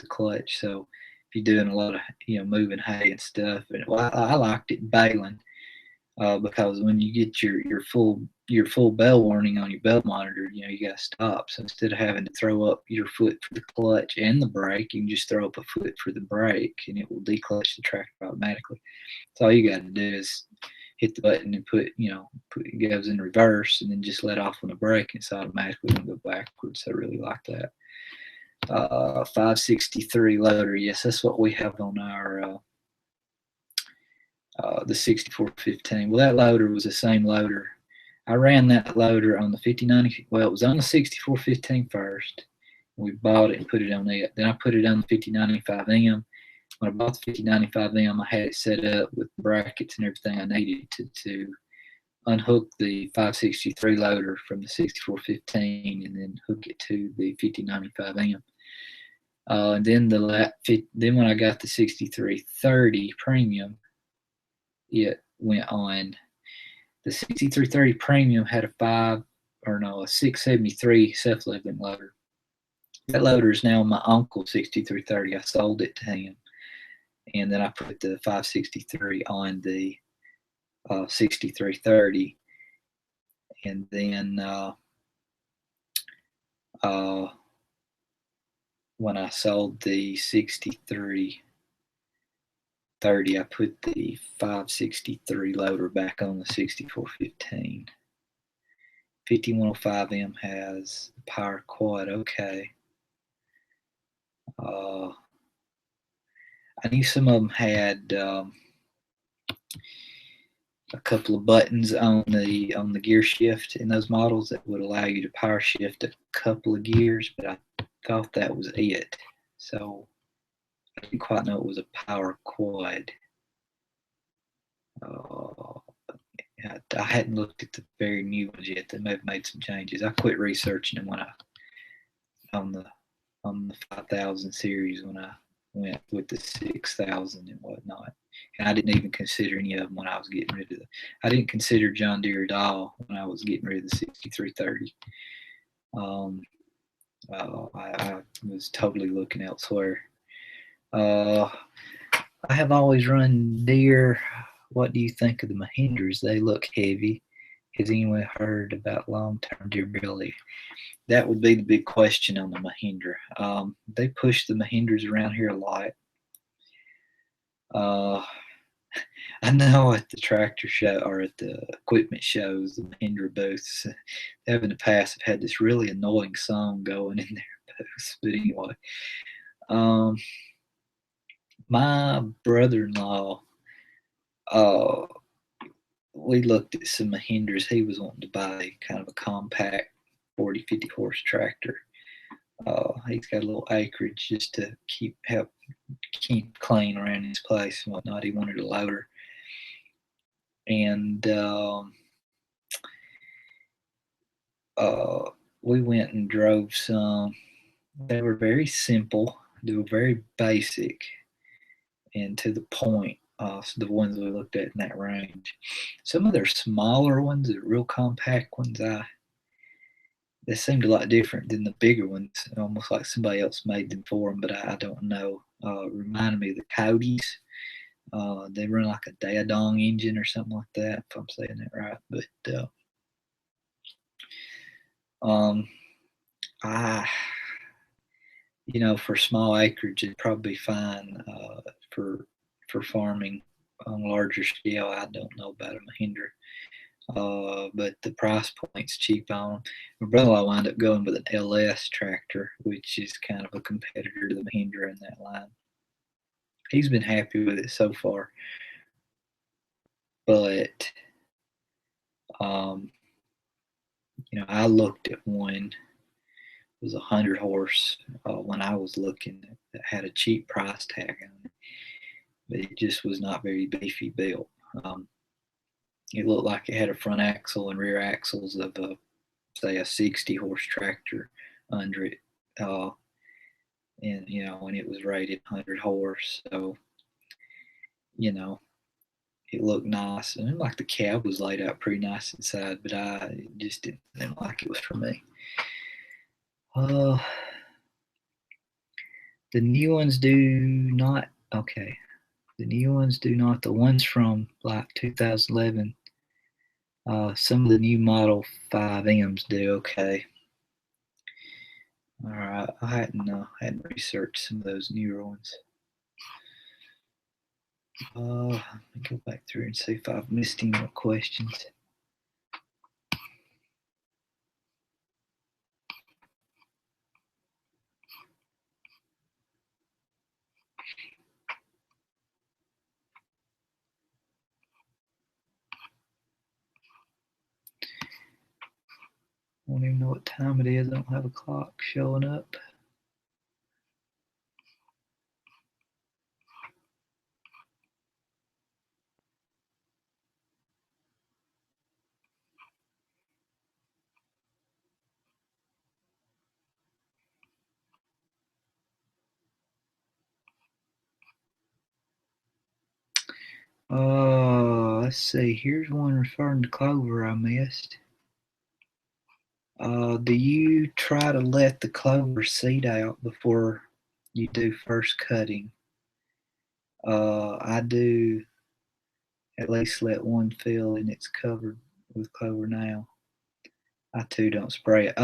the clutch. So if you're doing a lot of moving hay and stuff, and I liked it baling. Because when you get your full bell warning on your bell monitor, you got to stop. So instead of having to throw up your foot for the clutch and the brake, you can just throw up a foot for the brake, and it will declutch the tractor automatically. So all you got to do is hit the button and it goes in reverse, and then just let off on the brake, and it's automatically going to go backwards. I really like that. 563 loader, yes, that's what we have on our. The 6415. Well, that loader was the same loader. I ran that loader on the 5090. Well, it was on the 6415 first. We bought it and put it on it. Then I put it on the 5095M. When I bought the 5095M, I had it set up with brackets and everything I needed to unhook the 563 loader from the 6415 and then hook it to the 5095M. And then then when I got the 6330 premium, it went on. The 6330 premium had a 673 self-leveling loader. That loader is now my uncle's 6330. I sold it to him, and then I put the 563 on the 6330, and then when I sold the 6330, I put the 563 loader back on the 6415. 5105M has the power quad. Okay. I knew some of them had a couple of buttons on the gear shift in those models that would allow you to power shift a couple of gears, but I thought that was it. So I didn't quite know it was a power quad. I hadn't looked at the very new ones yet. They may have made some changes. I quit researching them when on the 5000 series when I went with the 6000 and whatnot. And I didn't even consider any of them when I was getting rid of them. I didn't consider John Deere at all when I was getting rid of the 6330. I was totally looking elsewhere. I have always run Deere. What do you think of the Mahindras? They look heavy. Has anyone heard about long-term durability? That would be the big question on the Mahindra. They push the Mahindras around here a lot. I know at the tractor show or at the equipment shows, the Mahindra booths, they have in the past have had this really annoying song going in their booths. But anyway, my brother-in-law, we looked at some Mahindras. He was wanting to buy kind of a compact 40, 50 horse tractor. He's got a little acreage just to help keep clean around his place and whatnot. He wanted a loader. And we went and drove some. They were very simple. They were very basic and to the point. So the ones we looked at in that range. Some of their smaller ones, the real compact ones, they seemed a lot different than the bigger ones, almost like somebody else made them for them, but I don't know. Reminded me of the Codys. They run like a Daedong engine or something like that, if I'm saying that right. But for small acreage, it'd probably be fine for farming on a larger scale. I don't know about a Mahindra. But the price point's cheap on them. My brother-in-law wound up going with an LS tractor, which is kind of a competitor to the Mahindra in that line. He's been happy with it so far. But, I looked at one. It was 100 horse when I was looking. That had a cheap price tag on it. But it just was not very beefy built. It looked like it had a front axle and rear axles of say a 60 horse tractor under it, and when it was rated 100 horse, so it looked nice and like the cab was laid out pretty nice inside, but I just didn't like it was for me. The new ones do not. Okay, the new ones do not. The ones from like 2011. Some of the new Model 5Ms do. Okay. All right. I hadn't researched some of those newer ones. Let me go back through and see if I've missed any more questions. I don't even know what time it is. I don't have a clock showing up. Let's see. Here's one referring to clover I missed. Do you try to let the clover seed out before you do first cutting? I do at least let one fill and it's covered with clover now. I too don't spray it.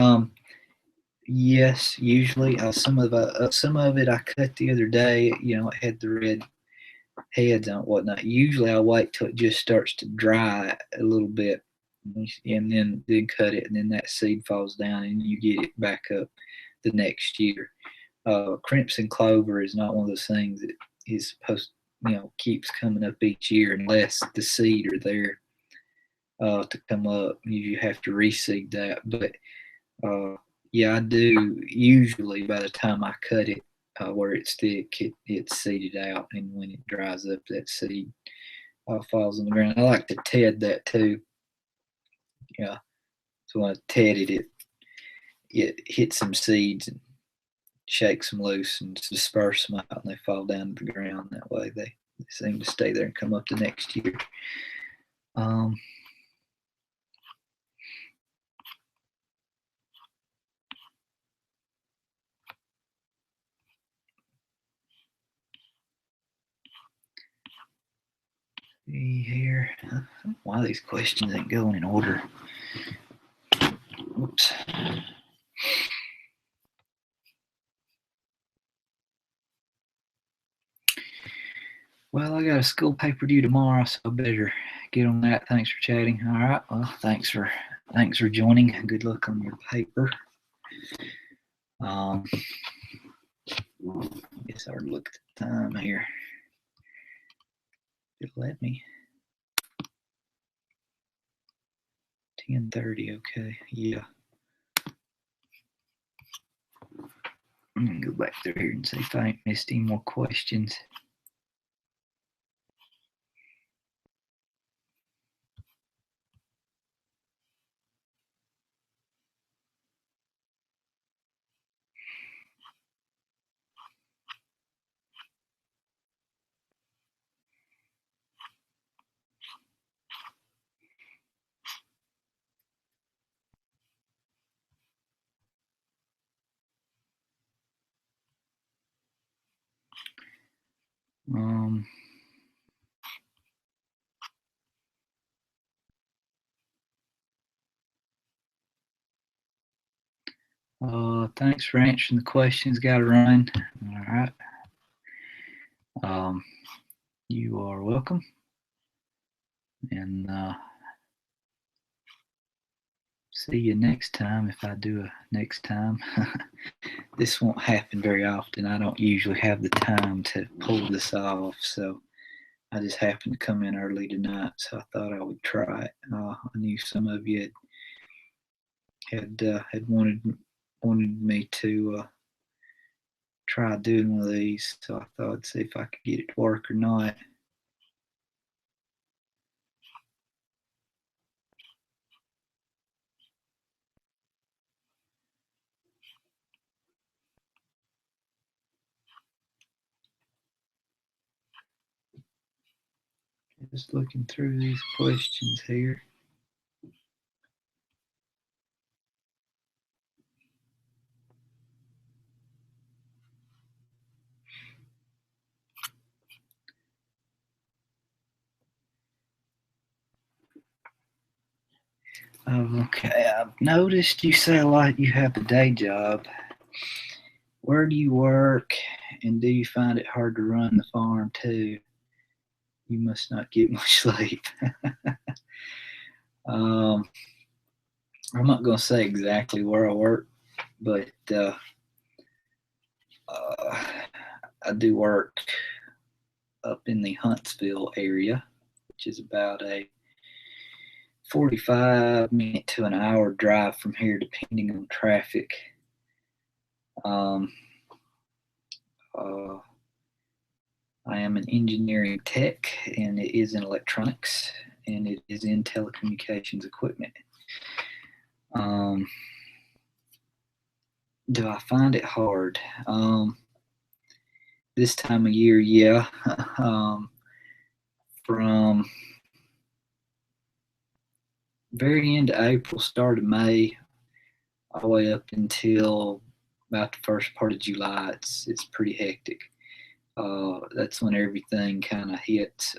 Yes, usually some of it I cut the other day. You know, it had the red heads on it, whatnot. Usually I wait till it just starts to dry a little bit, and then cut it, and then that seed falls down, and you get it back up the next year. Crimson clover is not one of those things that is supposed, keeps coming up each year unless the seed are there to come up. You have to reseed that, but yeah, I do usually by the time I cut it, where it's thick, it's seeded out, and when it dries up, that seed falls on the ground. I like to ted that too. Yeah, so when I tedded it, it hits some seeds and shakes them loose and disperse them out, and they fall down to the ground. That way, they seem to stay there and come up the next year. Um, see here. Why these questions ain't going in order? Oops. Well, I got a school paper due tomorrow, so I better get on that. Thanks for chatting. All right. Well, thanks for joining. Good luck on your paper. I guess I would look at the time here. It'll let me. 10:30. Okay. Yeah. I'm gonna go back through here and see if I ain't missed any more questions. Thanks for answering the questions. Got to run. All right. You are welcome. And see you next time if I do a next time. This won't happen very often. I don't usually have the time to pull this off, so I just happened to come in early tonight, so I thought I would try it. I knew some of you had wanted me to try doing one of these, so I thought I'd see if I could get it to work or not. Just looking through these questions here. Okay, I've noticed you say a lot you have a day job. Where do you work, and do you find it hard to run the farm too? You must not get much sleep. I'm not going to say exactly where I work, but I do work up in the Huntsville area, which is about a 45-minute to an hour drive from here, depending on traffic. I am an engineering tech, and it is in electronics, and it is in telecommunications equipment. Do I find it hard? This time of year, yeah. from very end of April, start of May, all the way up until about the first part of July. It's pretty hectic. That's when everything kind of hits.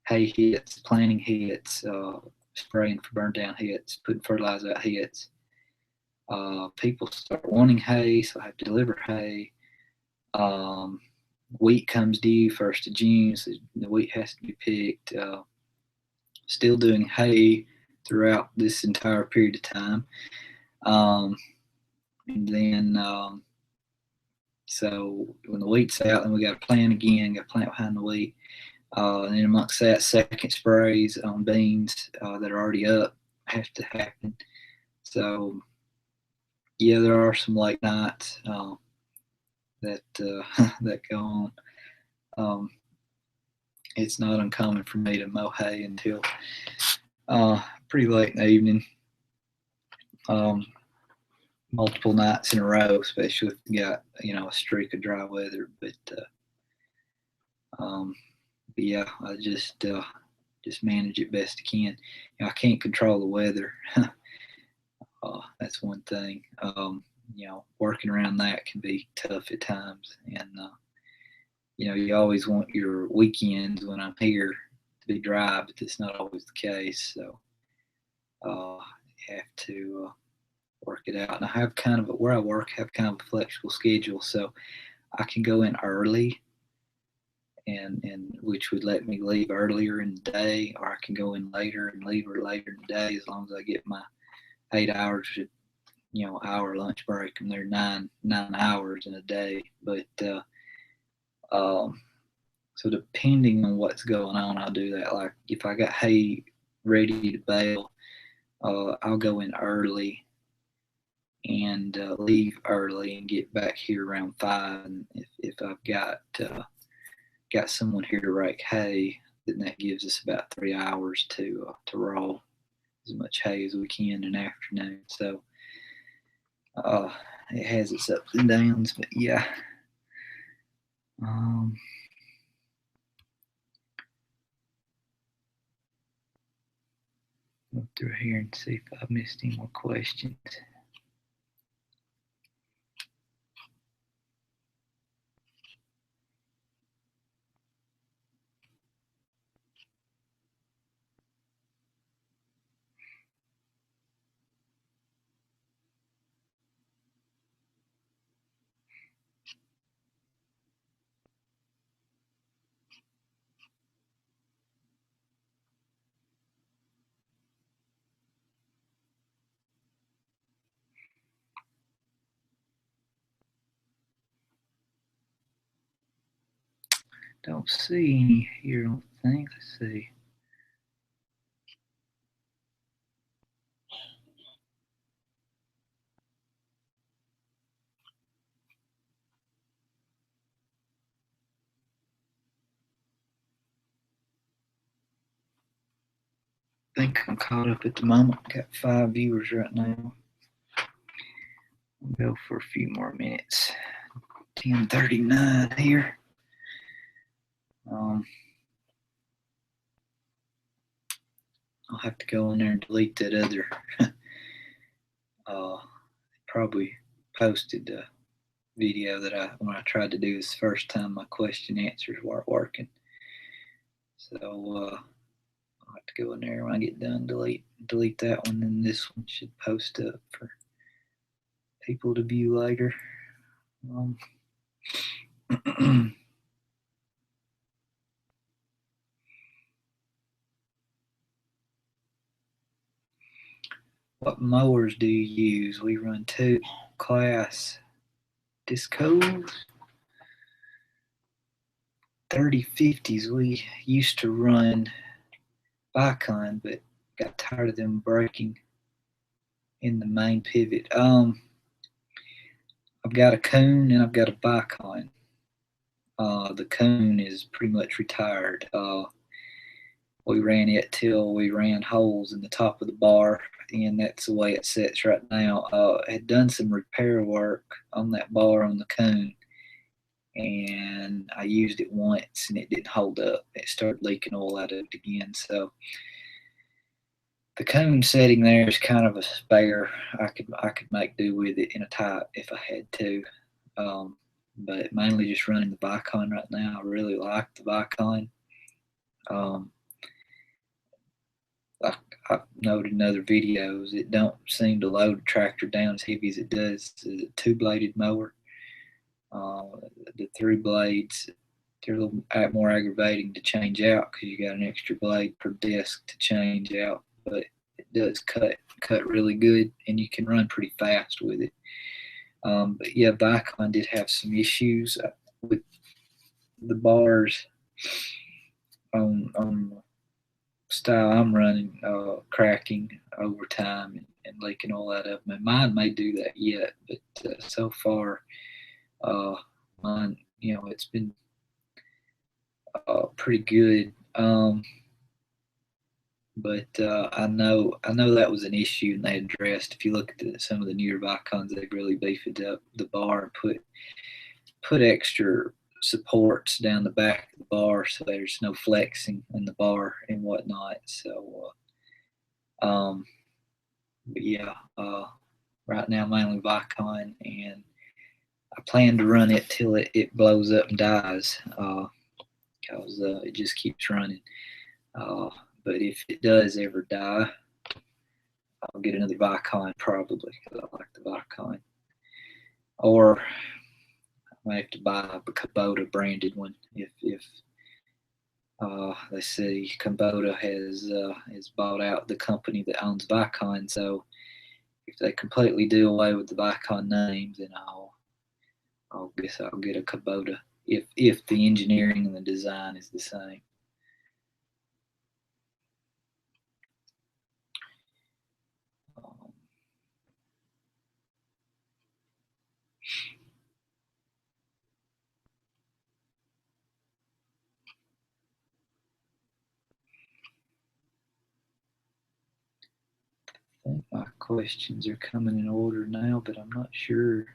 Hay hits, planting hits, spraying for burn down hits, putting fertilizer out hits. People start wanting hay, so I have to deliver hay. Wheat comes due 1st of June, so the wheat has to be picked. Still doing hay throughout this entire period of time. And then, so when the wheat's out, then we got to plant again, got to plant behind the wheat. And then amongst that, second sprays on beans that are already up have to happen. So, yeah, there are some late nights that that go on. It's not uncommon for me to mow hay until pretty late in the evening. Multiple nights in a row, especially if you got a streak of dry weather. But yeah, I just manage it best I can. I can't control the weather. That's one thing. Working around that can be tough at times, and you always want your weekends when I'm here to be dry, but that's not always the case. So you have to work it out. And I have kind of where I work, have kind of a flexible schedule, so I can go in early, and which would let me leave earlier in the day, or I can go in later and leave later in the day, as long as I get my 8 hours, hour lunch break, and they're nine hours in a day. But so depending on what's going on, I'll do that. Like if I got hay ready to bale, I'll go in early and leave early and get back here around 5. And if I've got someone here to rake hay, then that gives us about 3 hours to roll as much hay as we can in the afternoon. So it has its ups and downs, but yeah. Look through here and see if I've missed any more questions. Don't see any here, I don't think. Let's see. I think I'm caught up at the moment. Got 5 viewers right now. I'll go for a few more minutes. 10:39 here. I'll have to go in there and delete that other. Probably posted the video that when I tried to do this first time, my question answers weren't working. So I'll have to go in there when I get done, delete that one, and this one should post up for people to view later. What mowers do you use? We run 2 class Discos 3050s. We used to run Vicon, but got tired of them breaking in the main pivot. I've got a Kuhn and I've got a Vicon. The Kuhn is pretty much retired. We ran it till we ran holes in the top of the bar, and that's the way it sits right now. I had done some repair work on that bar on the Kuhn, and I used it once and it didn't hold up. It started leaking oil out of it again. So the cone setting there is kind of a spare. I could make do with it in a type if I had to. But mainly just running the Vicon right now. I really like the Vicon. Um, I, I've noted in other videos, it don't seem to load a tractor down as heavy as it does a two-bladed mower. The three blades, they're a little more aggravating to change out because you got an extra blade per disc to change out, but it does cut really good, and you can run pretty fast with it. But yeah, Vicon did have some issues with the bars on the style I'm running, cracking over time and leaking all that up. And mine may do that yet, but so far, mine, it's been pretty good. But I know that was an issue, and they addressed. If you look at some of the newer Vicons, they've really beefed up the bar and put extra supports down the back of the bar, so there's no flexing in the bar and whatnot. So, but yeah, right now mainly Vicon, and I plan to run it till it blows up and dies, because it just keeps running. But if it does ever die, I'll get another Vicon probably because I like the Vicon. Or I might have to buy a Kubota branded one if let's see, Kubota has bought out the company that owns Vicon. So if they completely do away with the Vicon name, then I'll guess I'll get a Kubota if the engineering and the design is the same. I think my questions are coming in order now, but I'm not sure.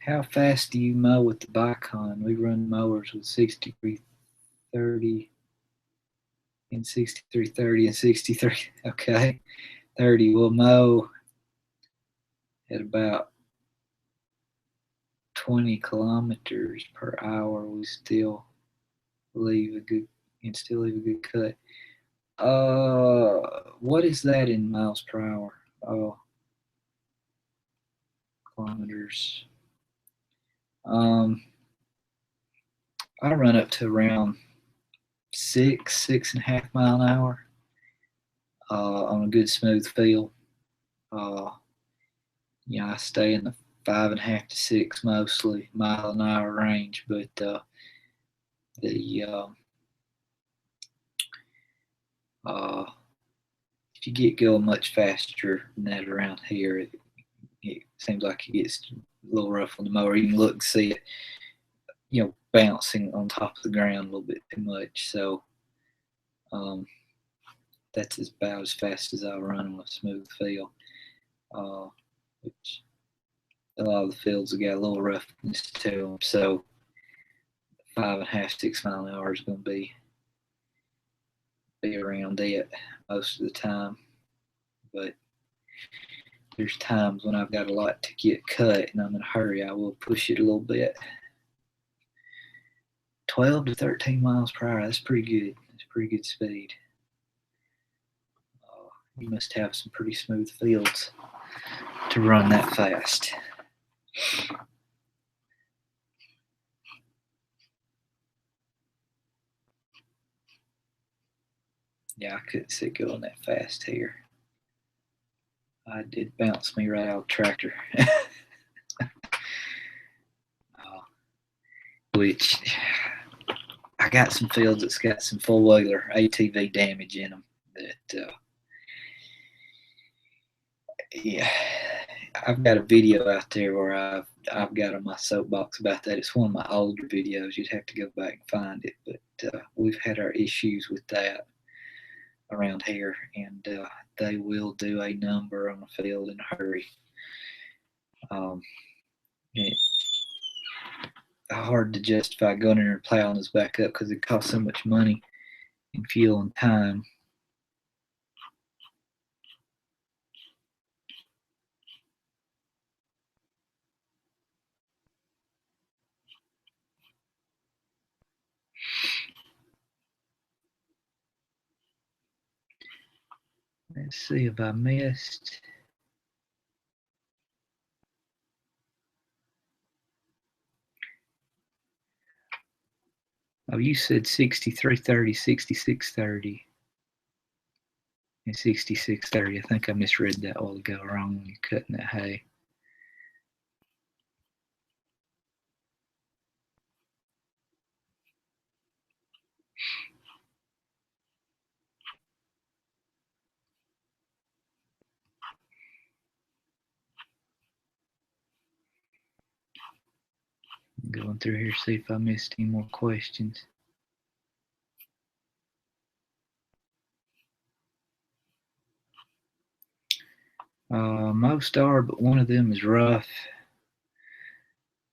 How fast do you mow with the Vicon? We run mowers with 6330 and 6330 and 63. Okay, 30. We'll mow at about 20 kilometers per hour. We still leave a good cut. What is that in miles per hour? Oh, kilometers. I run up to around 6.5 mile an hour on a good smooth field. I stay in the 5.5 to 6 mostly mile an hour range, but the if you get going much faster than that around here, it seems like it gets a little rough on the mower. You can look and see it, bouncing on top of the ground a little bit too much. So that's about as fast as I run on a smooth field, which a lot of the fields have got a little roughness to them. So 5.5, 6 mile an hour is going to be around it most of the time. But there's times when I've got a lot to get cut and I'm in a hurry, I will push it a little bit. 12 to 13 miles per hour, that's pretty good. That's pretty good speed. You must have some pretty smooth fields to run that fast. Yeah, I couldn't see going that fast here. It did bounce me right out of the tractor. Which I got some fields that's got some four-wheeler ATV damage in them that Yeah, I've got a video out there where I've got on my soapbox about that. It's one of my older videos. You'd have to go back and find it, but we've had our issues with that around here, and they will do a number on the field in a hurry. It's hard to justify going in there and plowing us back up because it costs so much money and fuel and time. Let's see if I missed. Oh, you said 6330, 6630, and 6630. I think I misread that a while ago wrong when you're cutting that hay. Going through here, see if I missed any more questions. Most are, but one of them is rough.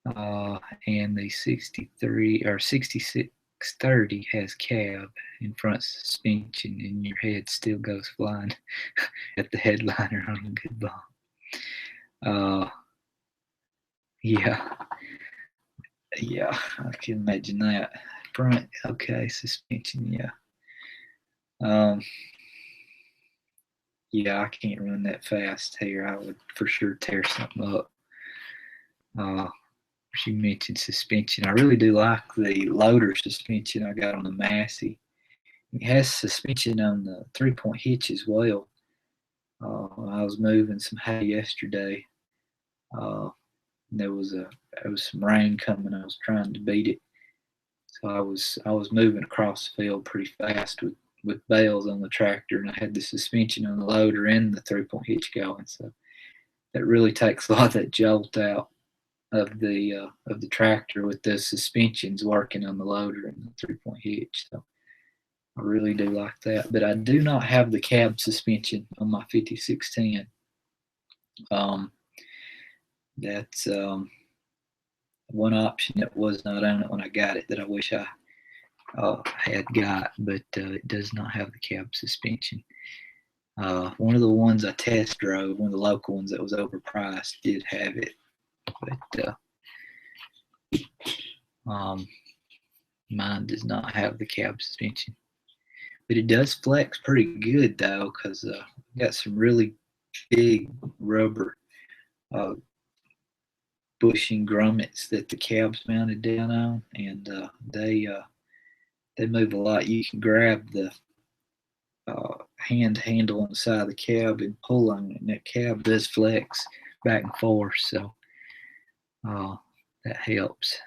And the 63 or 6630 has cab in front suspension, and your head still goes flying at the headliner on a good ball. Yeah, I can imagine that. Front, okay, suspension, yeah. Yeah, I can't run that fast here. I would for sure tear something up. You mentioned suspension. I really do like the loader suspension I got on the Massey. It has suspension on the 3-point hitch as well. I was moving some hay yesterday. There was some rain coming. I was trying to beat it, so I was moving across the field pretty fast with bales on the tractor, and I had the suspension on the loader and the 3-point hitch going. So that really takes a lot of that jolt out of the tractor with the suspensions working on the loader and the 3-point hitch. So I really do like that. But I do not have the cab suspension on my 5610. That's one option that was not on it when I got it that I wish I had got, but it does not have the cab suspension. One of the ones I test drove, one of the local ones that was overpriced, did have it, but mine does not have the cab suspension. But it does flex pretty good though, because got some really big rubber bushing grommets that the cab's mounted down on, and they move a lot. You can grab the hand handle on the side of the cab and pull on it, and that cab does flex back and forth, so that helps.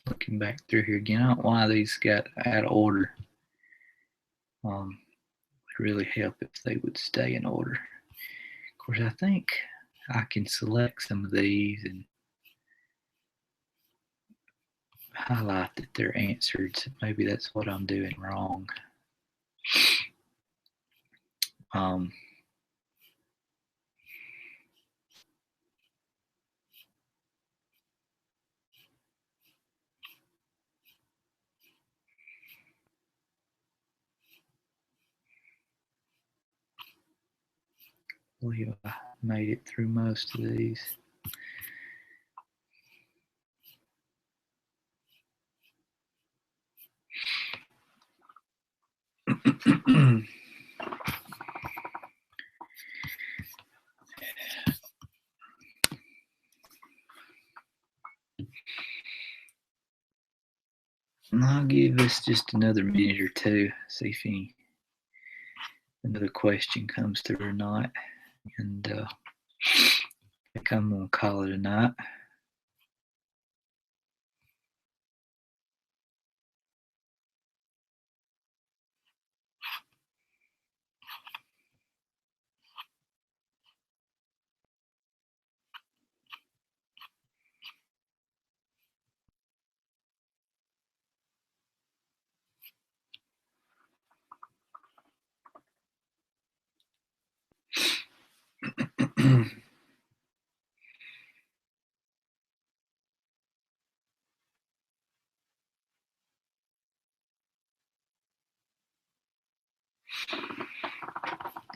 Looking back through here again, I don't know why these got out of order. Would really help if they would stay in order. Of course, I think I can select some of these and highlight that they're answered. So maybe that's what I'm doing wrong. I believe I made it through most of these. I'll give this just another minute or two, see if another question comes through or not. And I think I'm going to call it a night.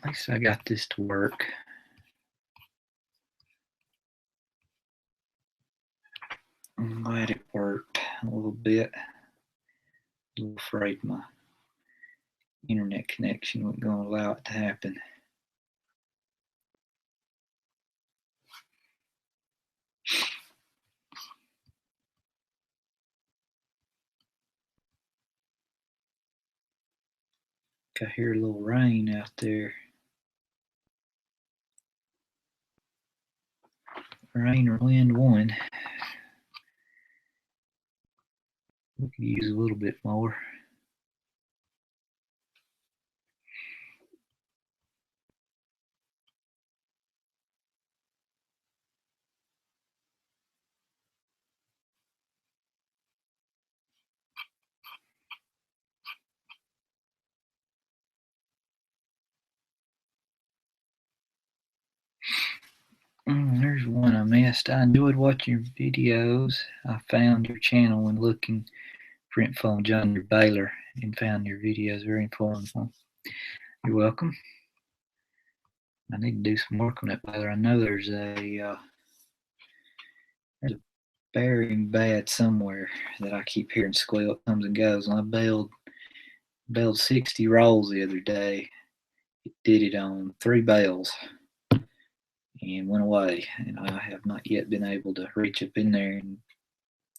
At least I got this to work. I'm glad it worked a little bit. A little afraid my internet connection wasn't going to allow it to happen. I hear a little rain out there. Rain or wind, one. We could use a little bit more. There's one I missed. I enjoyed watching your videos. I found your channel when looking for info on John Deere baler and found your videos very informative. You're welcome. I need to do some work on that baler. I know there's a bearing bad somewhere that I keep hearing squeal. It comes and goes. And I baled 60 rolls the other day. It did it on 3 bales and went away. And I have not yet been able to reach up in there and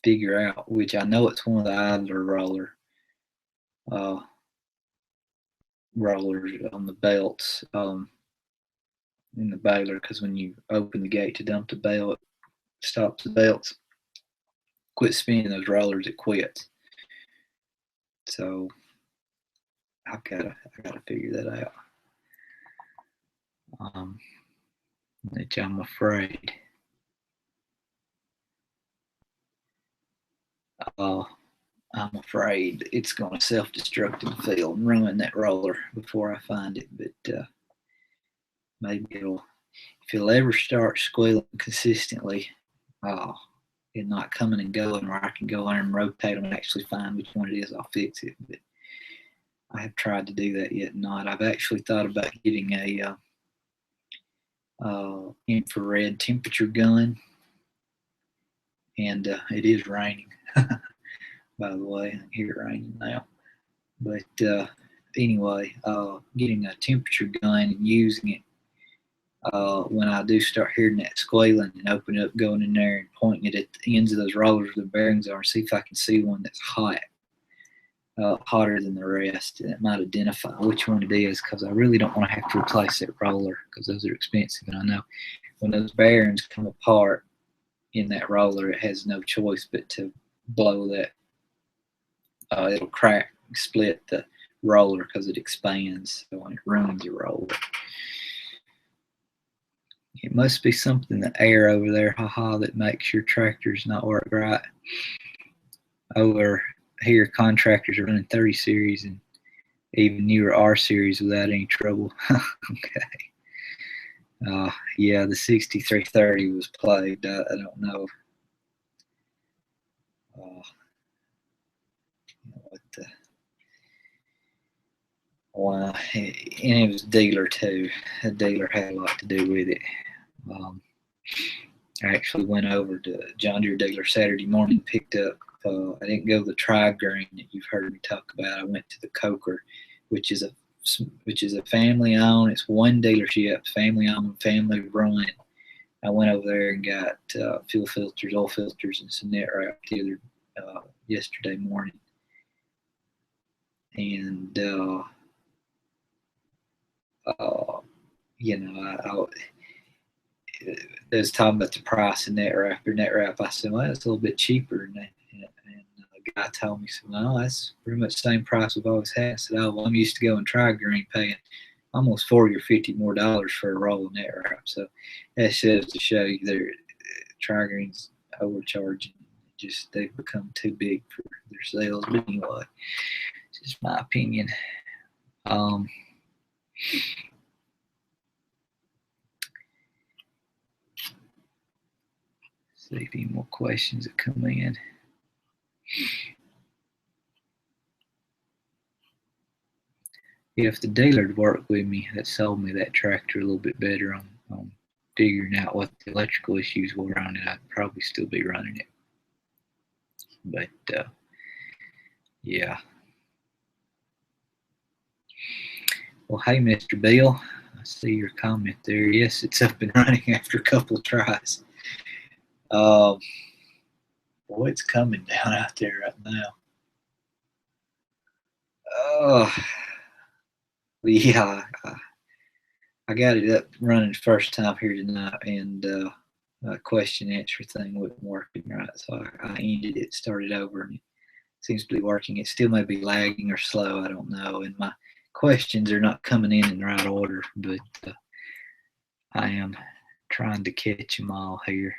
figure out, which I know it's one of the idler rollers on the belts in the baler, because when you open the gate to dump the bale, it stops the belts. Quit spinning those rollers, it quits. So I gotta figure that out. Which I'm afraid it's going to self-destruct in the field and ruin that roller before I find it. But maybe if it'll ever start squealing consistently, it not coming and going, where I can go in and rotate them and actually find which one it is, I'll fix it. But I have tried to do that yet not. I've actually thought about getting a infrared temperature gun, and it is raining. By the way, I can hear it raining now. But anyway, getting a temperature gun and using it when I do start hearing that squealing, and open it up, going in there and pointing it at the ends of those rollers where the bearings are, and see if I can see one that's hot, hotter than the rest, and it might identify which one it is, because I really don't want to have to replace that roller, because those are expensive. And I know when those bearings come apart in that roller, it has no choice but to blow that. It'll crack, split the roller, because it expands, so it ruins the roller. It must be something, the air over there, that makes your tractors not work right. Over here, contractors are running 30 series and even newer R series without any trouble. Okay. Yeah, the 6330 was plagued. I don't know. What the. Well, and it was dealer too. The dealer had a lot to do with it. I actually went over to John Deere dealer Saturday morning, picked up. I didn't go the Tri-Grain that you've heard me talk about. I went to the Coker, which is a family owned. It's one dealership, family owned, family run. I went over there and got fuel filters, oil filters, and some net wrap yesterday morning. and you know, they was talking about the price of net wrap. I said, well, it's a little bit cheaper. And the guy told me, said, no, that's pretty much the same price we've always had. I said, oh, well, I'm used to going Tri-Green paying almost 40 or 50 more dollars for a roll of net wrap. So that shows to show you their Tri-Green's overcharging. Just they've become too big for their sales. But anyway, it's just my opinion. See if any more questions that come in. If the dealer had worked with me that sold me that tractor a little bit better on figuring out what the electrical issues were on it, I'd probably still be running it. But yeah. Well, hey, Mr. Bill, I see your comment there. Yes, it's up and running after a couple of tries. Boy, it's coming down out there right now. Yeah, I got it up running the first time here tonight, and question answer thing wasn't working right, so I ended it, started over, and it seems to be working. It still may be lagging or slow, I don't know, and my questions are not coming in the right order, but I am trying to catch them all here.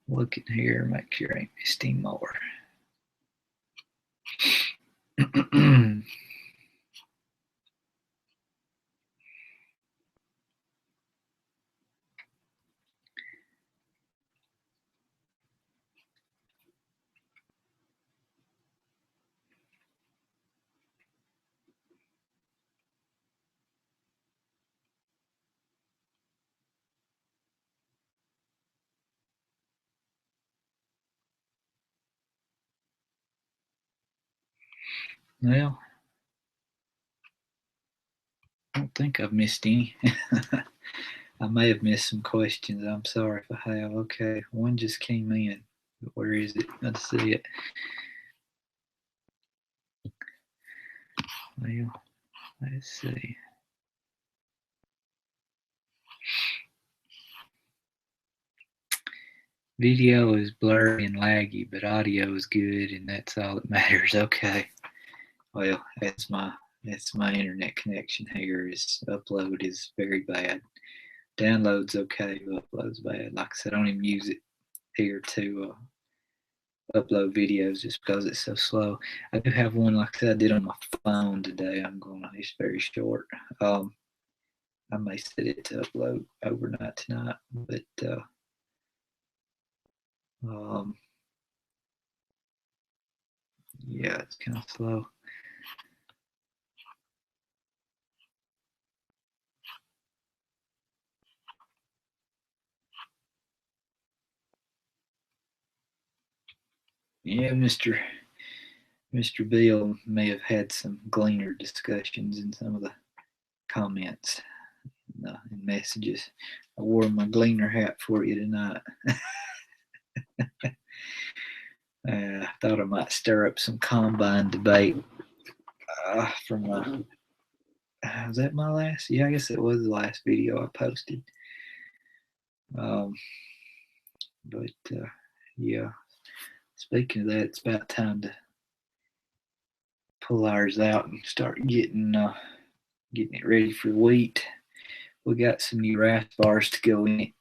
Looking here, make sure I ain't missed any more. Well, I don't think I've missed any. I may have missed some questions. I'm sorry if I have. Okay, one just came in. Where is it? Let's see it. Well, let's see. Video is blurry and laggy, but audio is good, and that's all that matters. Okay. Well, that's my internet connection here. Is upload is very bad. Download's okay, upload's bad. Like I said, I don't even use it here to upload videos just because it's so slow. I do have one, like I said, I did on my phone today. It's very short. I may set it to upload overnight tonight, but yeah, it's kind of slow. Yeah, Mr. Bill may have had some Gleaner discussions in some of the comments and messages. I wore my Gleaner hat for you tonight. I thought I might stir up some combine debate from my. Was that my last? Yeah, I guess it was the last video I posted. But yeah, speaking of that, it's about time to pull ours out and start getting it ready for wheat. We got some new rasp bars to go in it.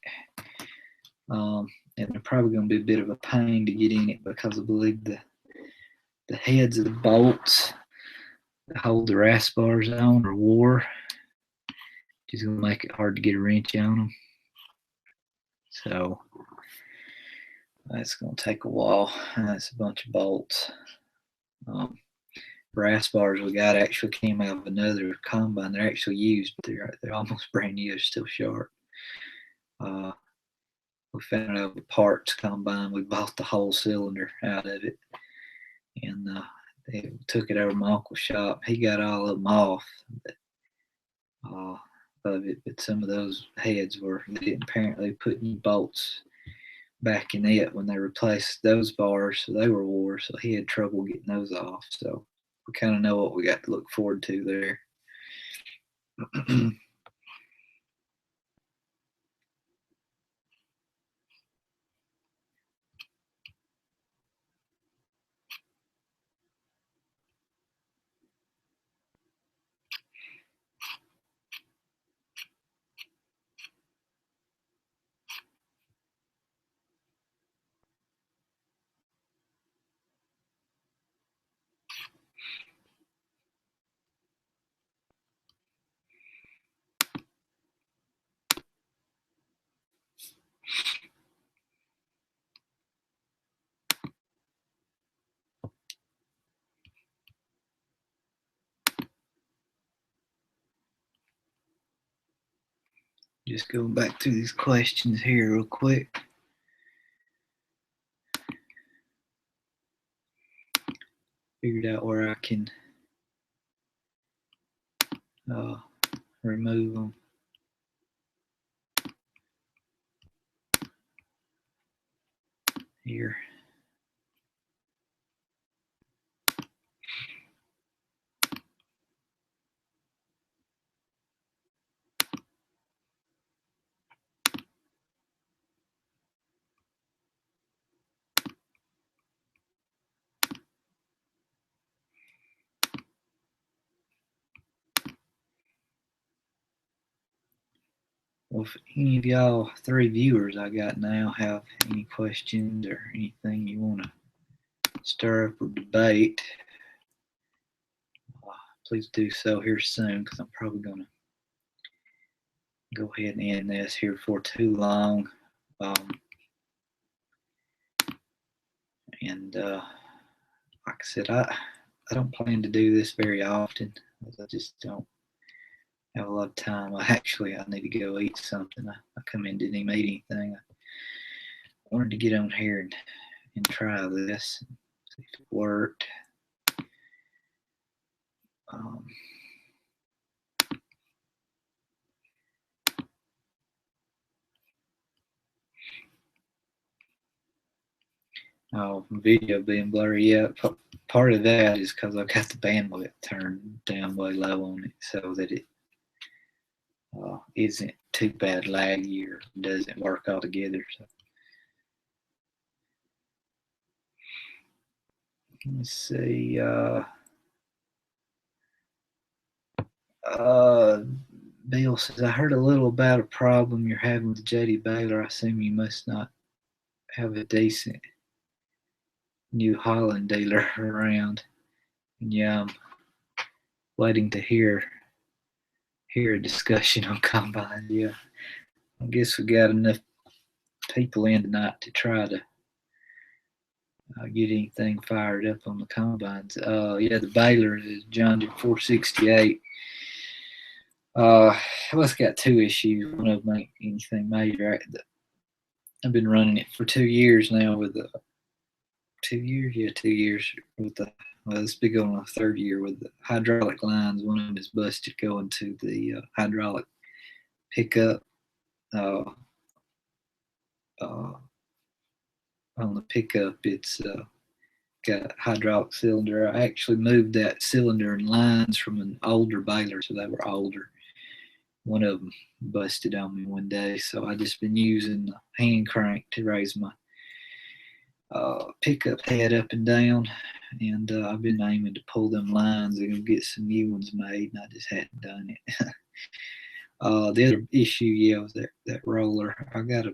And they're probably going to be a bit of a pain to get in it because I believe the heads of the bolts that hold the rasp bars on are wore, which is going to make it hard to get a wrench on them. So that's going to take a while. That's a bunch of bolts. Rasp bars we got actually came out of another combine. They're actually used, but they're almost brand new. They're still sharp. We found out the parts combine. We bought the whole cylinder out of it, and they took it over to my uncle's shop. He got all of them off, but, of it. But some of those heads they didn't apparently put any bolts back in it when they replaced those bars, so they were wore. So he had trouble getting those off. So we kind of know what we got to look forward to there. Just going back through these questions here real quick. Figured out where I can remove them. Here. Well, if any of y'all 3 viewers I got now have any questions or anything you want to stir up or debate, please do so here soon, because I'm probably going to go ahead and end this here before too long. And like I said, I don't plan to do this very often, because I just don't have a lot of time. I need to go eat something. I come in, didn't even eat anything. I wanted to get on here and try this, see if it worked. Video being blurry. Yeah, part of that is because I've got the bandwidth turned down way low on it, so that it isn't too bad laggy or doesn't work altogether. So let's see. Bill says, I heard a little about a problem you're having with JD Baylor. I assume you must not have a decent New Holland dealer around. And yeah, I'm waiting to hear a discussion on combines. Yeah, I guess we got enough people in tonight to try to get anything fired up on the combines. Yeah, the Baylor is John Deere 468. Well, it's got 2 issues. One of them ain't anything major. I've been running it for 2 years now with the 2 years. Yeah, 2 years with the. Well, it's been going on the 3rd year with the hydraulic lines. One of them is busted going to the hydraulic pickup. On the pickup, it's got a hydraulic cylinder. I actually moved that cylinder and lines from an older Baylor, so they were older. One of them busted on me one day, so I just been using the hand crank to raise my pickup head up and down, and I've been aiming to pull them lines and get some new ones made, and I just hadn't done it. The other issue, yeah, was that roller. I got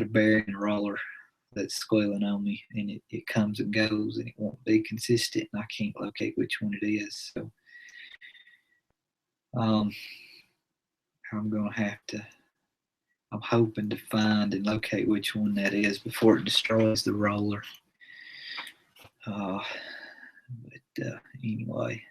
a bearing roller that's squealing on me, and it comes and goes, and it won't be consistent, and I can't locate which one it is. So I'm gonna have to. I'm hoping to find and locate which one that is before it destroys the roller. But anyway.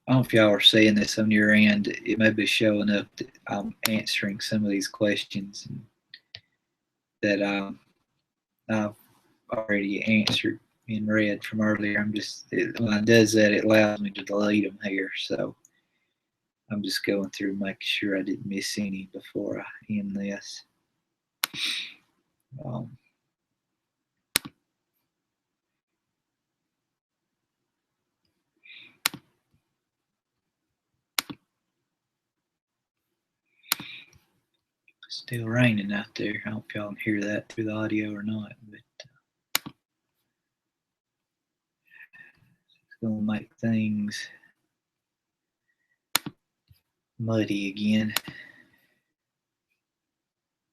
I don't know if y'all are seeing this on your end. It may be showing up that I'm answering some of these questions that I've already answered in red from earlier. When it does that, it allows me to delete them here. So I'm just going through making sure I didn't miss any before I end this. Still raining out there. I don't know if y'all can hear that through the audio or not, but it's going to make things muddy again.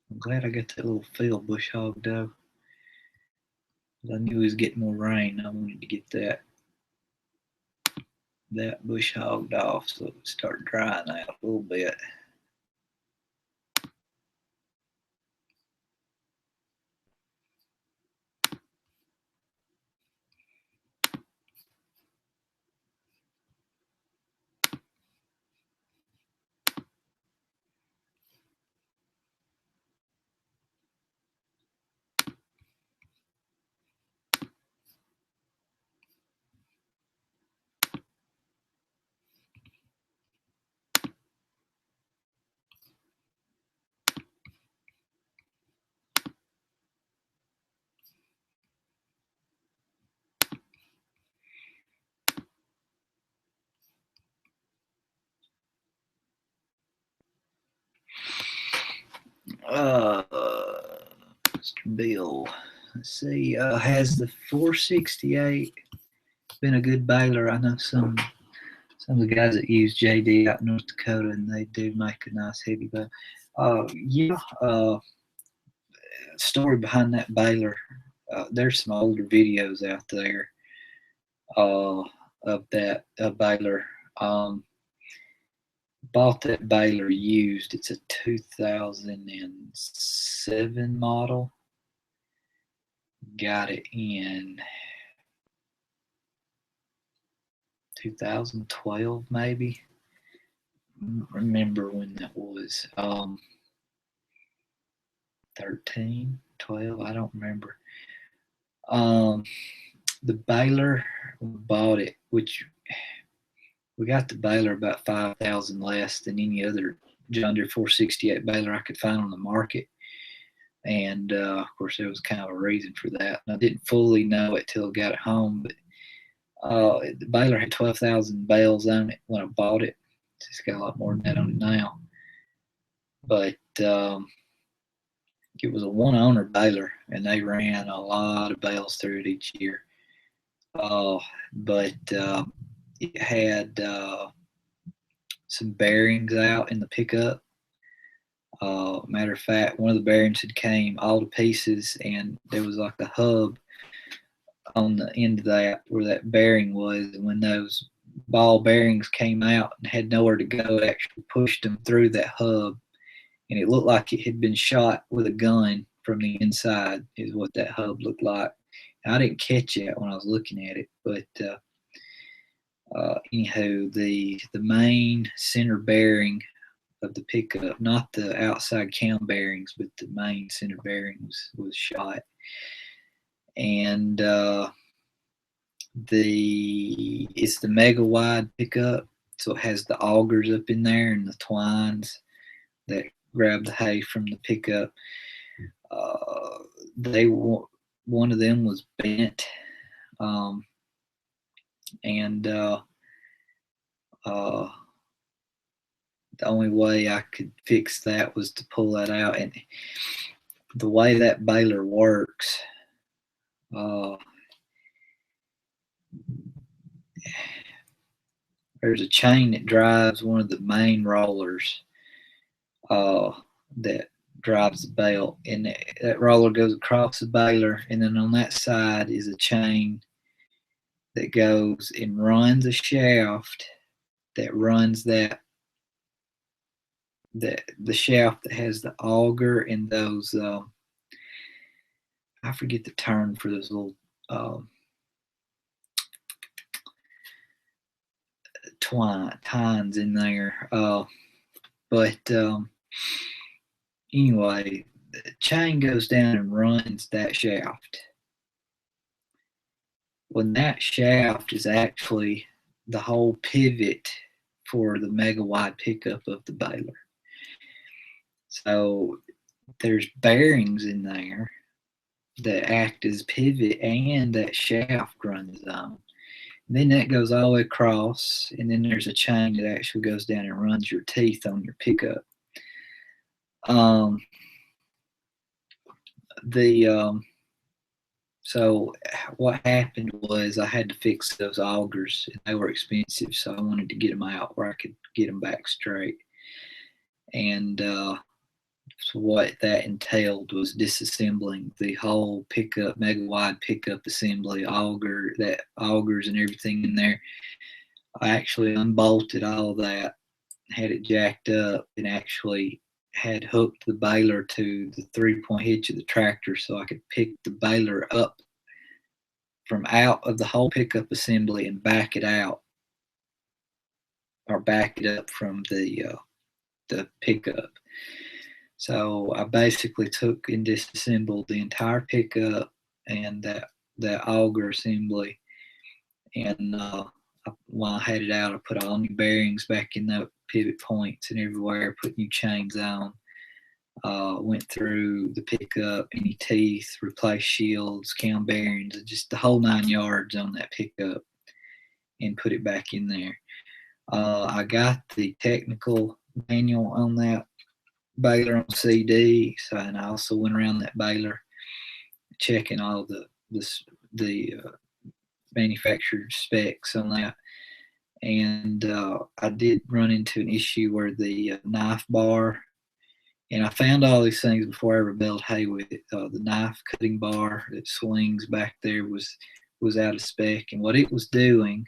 I'm glad I got that little field bush hogged though. I knew it was getting more rain. I wanted to get that bush hogged off so it would start drying out a little bit. Mr. Bill, let's see. Has the 468 been a good baler? I know some of the guys that use JD out in North Dakota, and they do make a nice heavy baler. Yeah. Story behind that baler. There's some older videos out there of that baler. Bought that baler used. It's a 2007 model. Got it in 2012 maybe. Remember when that was. 13, 12, I don't remember. The baler, we bought it, which we got the baler about 5,000 less than any other John Deere 468 baler I could find on the market. And of course, there was kind of a reason for that. And I didn't fully know it till I got it home, but the baler had 12,000 bales on it when I bought it. It's got a lot more than that on it now. But it was a one owner baler, and they ran a lot of bales through it each year. But it had some bearings out in the pickup. Matter of fact, one of the bearings had came all to pieces, and there was like a hub on the end of that where that bearing was. And when those ball bearings came out and had nowhere to go, it actually pushed them through that hub, and it looked like it had been shot with a gun from the inside. Is what that hub looked like. I didn't catch it when I was looking at it, but anyhow, the main center bearing of the pickup, not the outside cam bearings, but the main center bearing was shot. And it's the mega wide pickup, so it has the augers up in there and the twines that grab the hay from the pickup. One of them was bent, and the only way I could fix that was to pull that out. And the way that baler works, there's a chain that drives one of the main rollers that drives the belt, and that roller goes across the baler, and then on that side is a chain that goes and runs a shaft that runs the shaft that has the auger and those I forget the term for those little tines in there. But anyway, the chain goes down and runs that shaft. When that shaft is actually the whole pivot for the mega wide pickup of the baler. So there's bearings in there that act as pivot, and that shaft runs on. And then that goes all the way across, and then there's a chain that actually goes down and runs your teeth on your pickup. So what happened was I had to fix those augers, and they were expensive, so I wanted to get them out where I could get them back straight. And so what that entailed was disassembling the whole pickup, mega wide pickup assembly, augers and everything in there. I actually unbolted all that, had it jacked up, and actually had hooked the baler to the 3-point hitch of the tractor so I could pick the baler up from out of the whole pickup assembly and back it out, or back it up from the pickup. So I basically took and disassembled the entire pickup and that auger assembly, and while I had it out, I put all new bearings back in the pivot points and everywhere, put new chains on, went through the pickup, any teeth, replaced shields, cam bearings, just the whole 9 yards on that pickup, and put it back in there. I got the technical manual on that baler on CD, so, and I also went around that baler checking all the manufacturer specs on that. And I did run into an issue where the knife bar, and I found all these things before I ever baled hay with it. The knife cutting bar that swings back there was out of spec, and what it was doing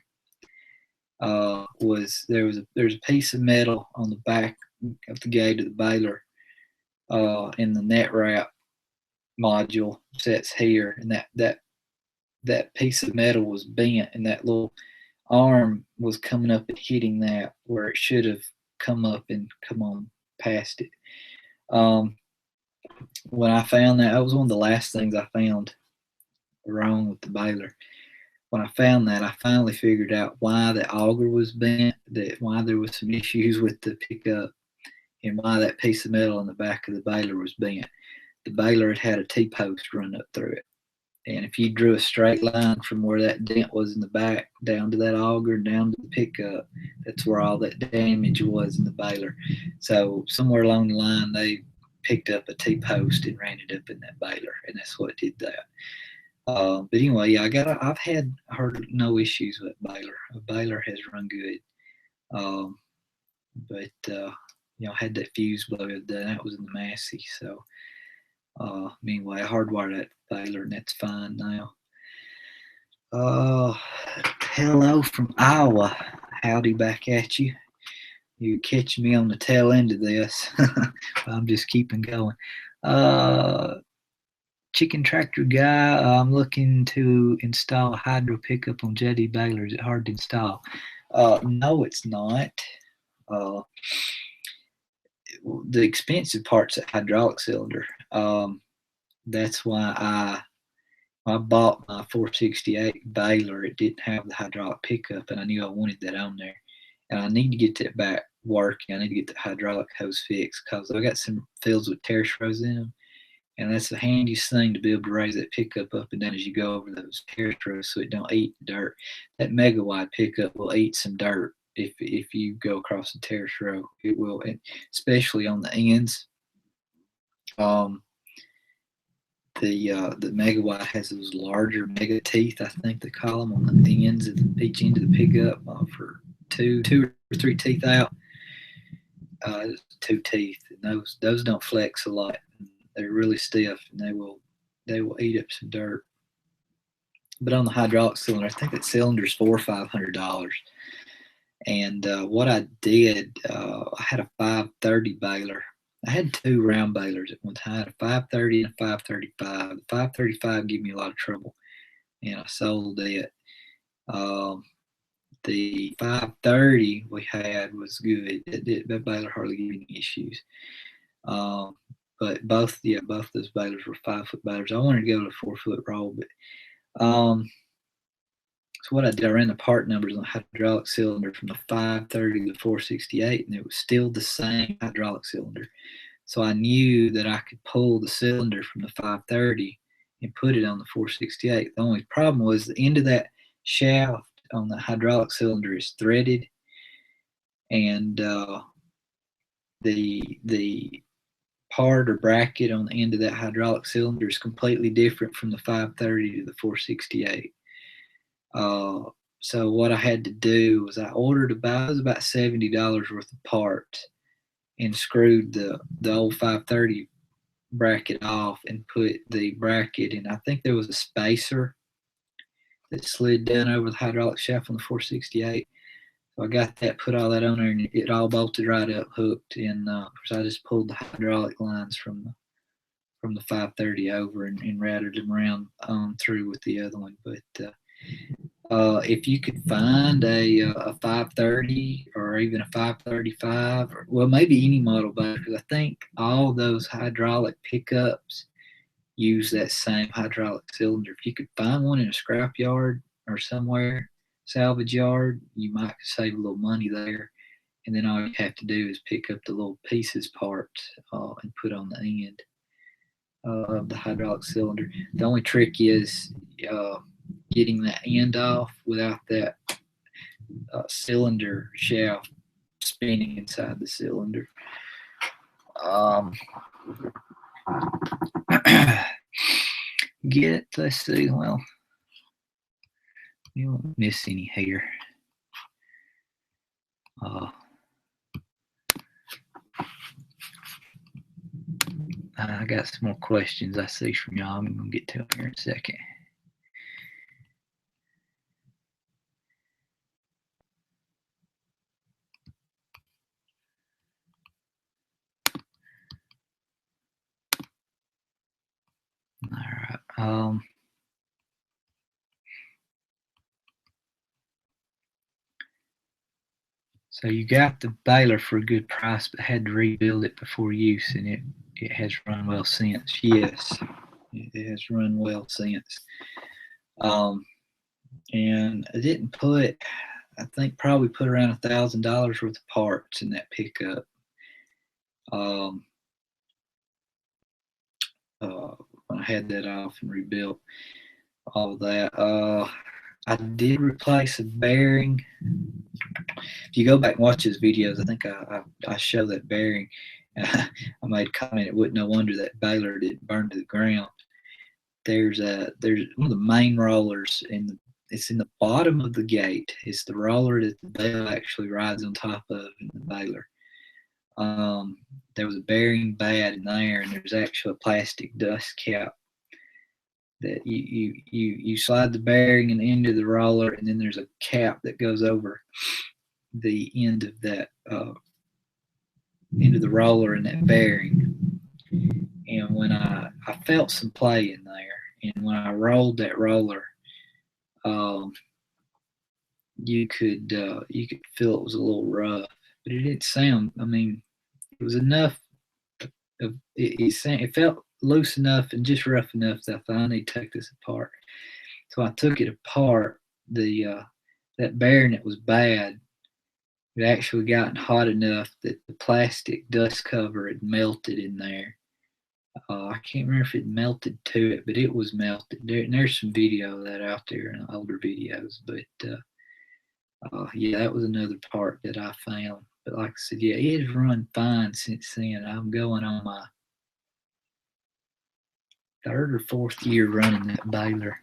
was there's a piece of metal on the back of the gate of the baler, and the net wrap module sets here, and that piece of metal was bent, and that little arm was coming up and hitting that where it should have come up and come on past it. When I found that was one of the last things I found wrong with the baler. When I found that, I finally figured out why the auger was bent, why there was some issues with the pickup, and why that piece of metal in the back of the baler was bent. The baler had a T-post run up through it. And if you drew a straight line from where that dent was in the back down to that auger, down to the pickup, that's where all that damage was in the baler. So somewhere along the line, they picked up a T-post and ran it up in that baler, and that's what did that. But anyway, yeah, I've heard no issues with baler. A baler has run good. But I had that fuse blowed. That was in the Massey. So anyway, I hardwired that baler, and that's fine now. Hello from Iowa. Howdy back at you. You're catching me on the tail end of this. I'm just keeping going. Chicken tractor guy, I'm looking to install a hydro pickup on Jetty baler. Is it hard to install? No, it's not. The expensive part's that hydraulic cylinder. That's why I bought my 468 baler. It didn't have the hydraulic pickup, and I knew I wanted that on there. And I need to get that back working. I need to get the hydraulic hose fixed because I got some fields with terrace rows in them. And that's the handiest thing to be able to raise that pickup up and down as you go over those terrace rows so it don't eat dirt. That mega wide pickup will eat some dirt if you go across the terrace row. It will, especially on the ends. The mega wide has those larger mega teeth, I think they call them, on the ends of each end of the pickup for two or three teeth out. 2 teeth, and those don't flex a lot. They're really stiff, and they will eat up some dirt. But on the hydraulic cylinder, I think that cylinder's $400 or $500. And what I did, I had a 530 baler. I had 2 round balers at one time. I had a 530 and a 535. The 535 gave me a lot of trouble, and I sold it. The 530 we had was good. That baler hardly gave any issues. But both those balers were 5-foot balers. I wanted to go to 4-foot roll, but so what I did, I ran the part numbers on the hydraulic cylinder from the 530 to the 468, and it was still the same hydraulic cylinder. So I knew that I could pull the cylinder from the 530 and put it on the 468. The only problem was the end of that shaft on the hydraulic cylinder is threaded, and the part or bracket on the end of that hydraulic cylinder is completely different from the 530 to the 468. So what I had to do was I ordered about $70 worth of parts and screwed the old 530 bracket off and put the bracket in. I think there was a spacer that slid down over the hydraulic shaft on the 468. So I got that, put all that on there, and it all bolted right up, hooked. And so I just pulled the hydraulic lines from the 530 over and routed them around through with the other one. But if you could find a 530 or even a 535, or, well, maybe any model baler, because I think all those hydraulic pickups use that same hydraulic cylinder. If you could find one in a scrap yard or somewhere, salvage yard, you might save a little money there. And then all you have to do is pick up the little pieces parts and put on the end of the hydraulic cylinder. The only trick is getting that end off without that cylinder shaft spinning inside the cylinder. Let's see, well, you won't miss any here. I got some more questions I see from y'all. I'm going to get to them here in a second. All right. So you got the baler for a good price, but had to rebuild it before use, and it has run well since. Yes, it has run well since. And I didn't put, I think probably put around $1,000 worth of parts in that pickup. When I had that off and rebuilt all of that. I did replace a bearing. If you go back and watch his videos, I think I show that bearing. I made a comment, it wasn't no wonder that baler didn't burn to the ground. There's one of the main rollers it's in the bottom of the gate. It's the roller that the bell actually rides on top of in the baler. There was a bearing bad in there, and there's actually a plastic dust cap that you slide the bearing and into the roller, and then there's a cap that goes over the end of that into the roller and that bearing. And when I felt some play in there, and when I rolled that roller, you could feel it was a little rough, but it didn't sound. I mean, it was enough. It felt loose enough and just rough enough that I thought I need to take this apart. So I took it apart. That bearing that was bad, it actually gotten hot enough that the plastic dust cover had melted in there. I can't remember if it melted to it, but it was melted. There's some video of that out there in older videos. But yeah, that was another part that I found. But like I said, yeah, it has run fine since then. I'm going on my 3rd or 4th year running that baler.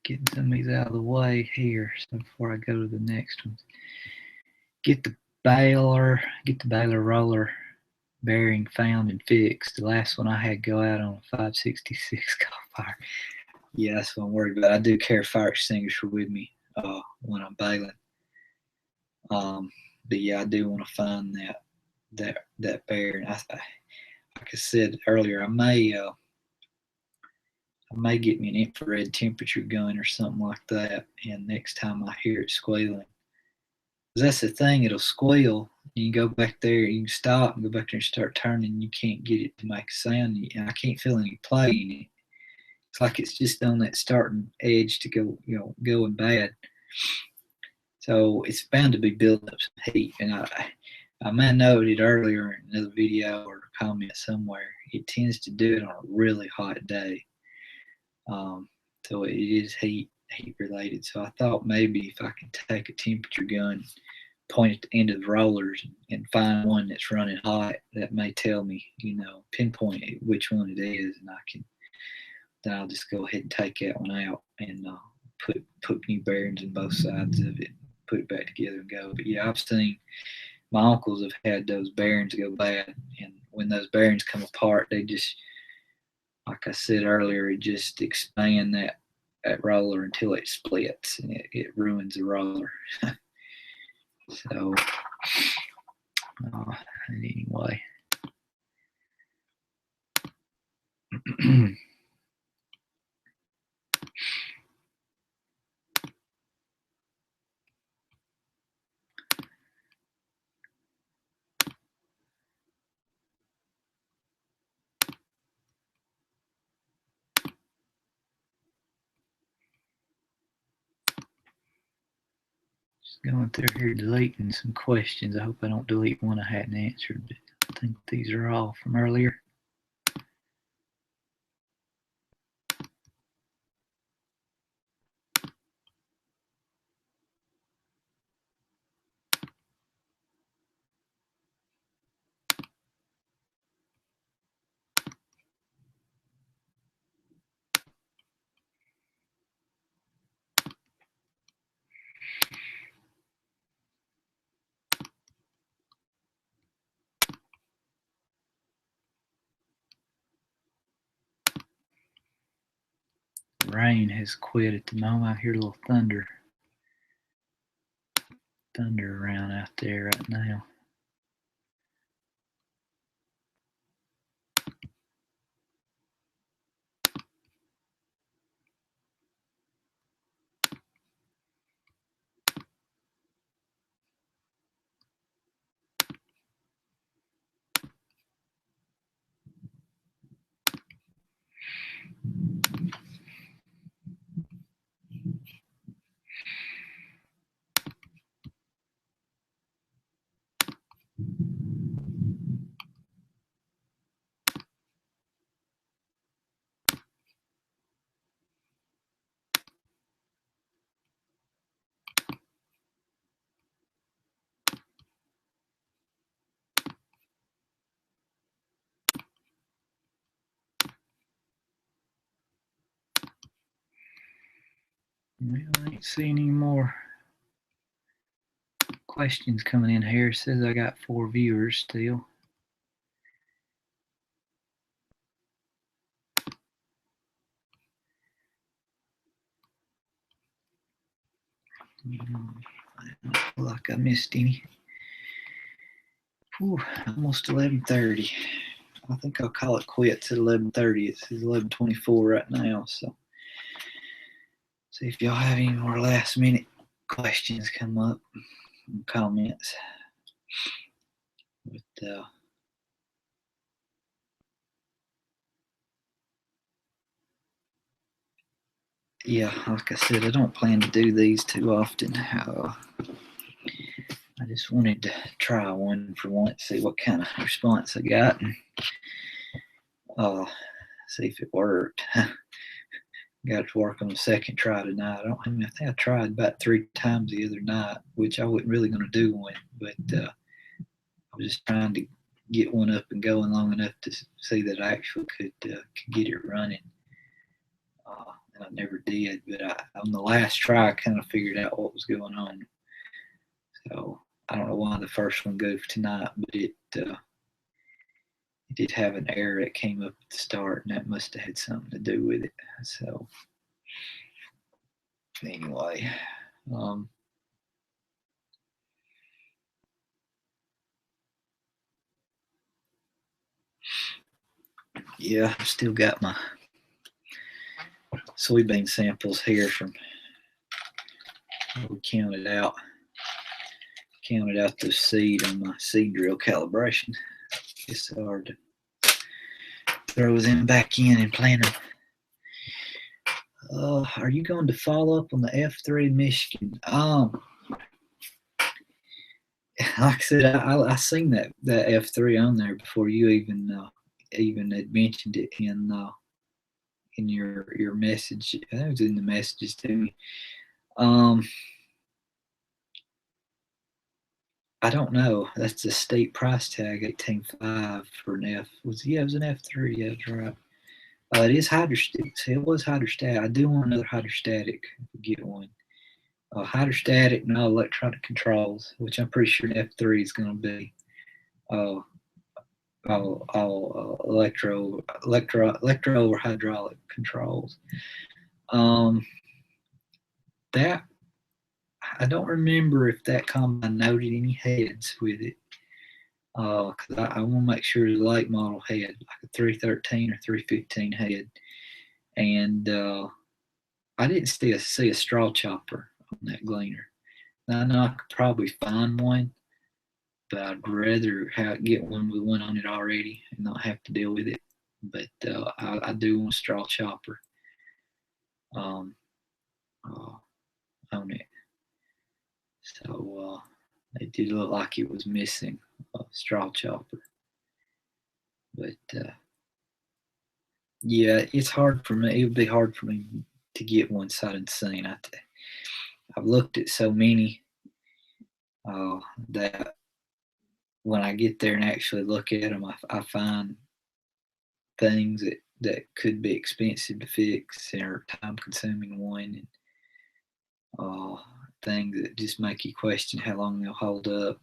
Getting some of these out of the way here, so before I go to the next one. Get the baler roller bearing found and fixed. The last one I had go out on a 566 caught fire. Yeah, that's what I'm worried about. I do carry a fire extinguisher with me when I'm baling. But yeah, I do want to find that bear. And like I said earlier, I may get me an infrared temperature gun or something like that. And next time I hear it squealing, 'cause that's the thing, it'll squeal. You can go back there, you can stop and go back there and start turning. And you can't get it to make a sound, and I can't feel any play in it. It's like it's just on that starting edge to go, going bad. So it's bound to be building up some heat. And I may have noted earlier in another video or comment somewhere, it tends to do it on a really hot day. So it is heat related. So I thought maybe if I could take a temperature gun, point at the end of the rollers, and find one that's running hot, that may tell me, pinpoint which one it is, and then I'll just go ahead and take that one out and put new bearings in both sides of it, put it back together and go. But yeah, I've seen my uncles have had those bearings go bad, and when those bearings come apart, they just, like I said earlier, it just expand that roller until it splits, and it ruins the roller. So anyway. Going through here deleting some questions. I hope I don't delete one I hadn't answered, but I think these are all from earlier. Rain has quit at the moment. I hear a little thunder around out there right now. Well, I ain't seeing any more questions coming in here. It says I got 4 viewers still. I don't feel like I missed any. Whew, almost 11:30. I think I'll call it quits at 11:30. It's 11:24 right now. So see if y'all have any more last minute questions come up, comments. But yeah, like I said, I don't plan to do these too often. I just wanted to try one for once, see what kind of response I got, and see if it worked. Got to work on the second try tonight. I think I tried about 3 times the other night, which I wasn't really going to do one, but I was just trying to get one up and going long enough to see that I actually could get it running. And I never did, but on the last try, I kind of figured out what was going on. So I don't know why the first one goofed tonight, but it did have an error that came up at the start, and that must have had something to do with it. So anyway, Yeah, I've still got my soybean samples here from we counted out the seed on my seed drill calibration. It's hard to throw them back in and plant them. Are you going to follow up on the F3 Michigan? Like I said, I seen that F3 on there before you even had mentioned it in your message. I think it was in the messages to me. I don't know. That's a state price tag, 18.5 for an F. It was an F3. Yeah, that's right. It is hydrostatic. It was hydrostatic. I do want another hydrostatic. If we get one. Hydrostatic and all electronic controls, which I'm pretty sure an F3 is going to be. All electro or hydraulic controls. That I don't remember if that combine noted any heads with it. Because I want to make sure the late model had like a 313 or 315 head, and I didn't see a straw chopper on that gleaner. Now, I know I could probably find one, but I'd rather get one with one on it already and not have to deal with it. But I do want a straw chopper on it. So it did look like it was missing a straw chopper. But yeah, it's hard for me. It would be hard for me to get one sight unseen. I've looked at so many that when I get there and actually look at them, I find things that could be expensive to fix or time consuming one, and things that just make you question how long they'll hold up.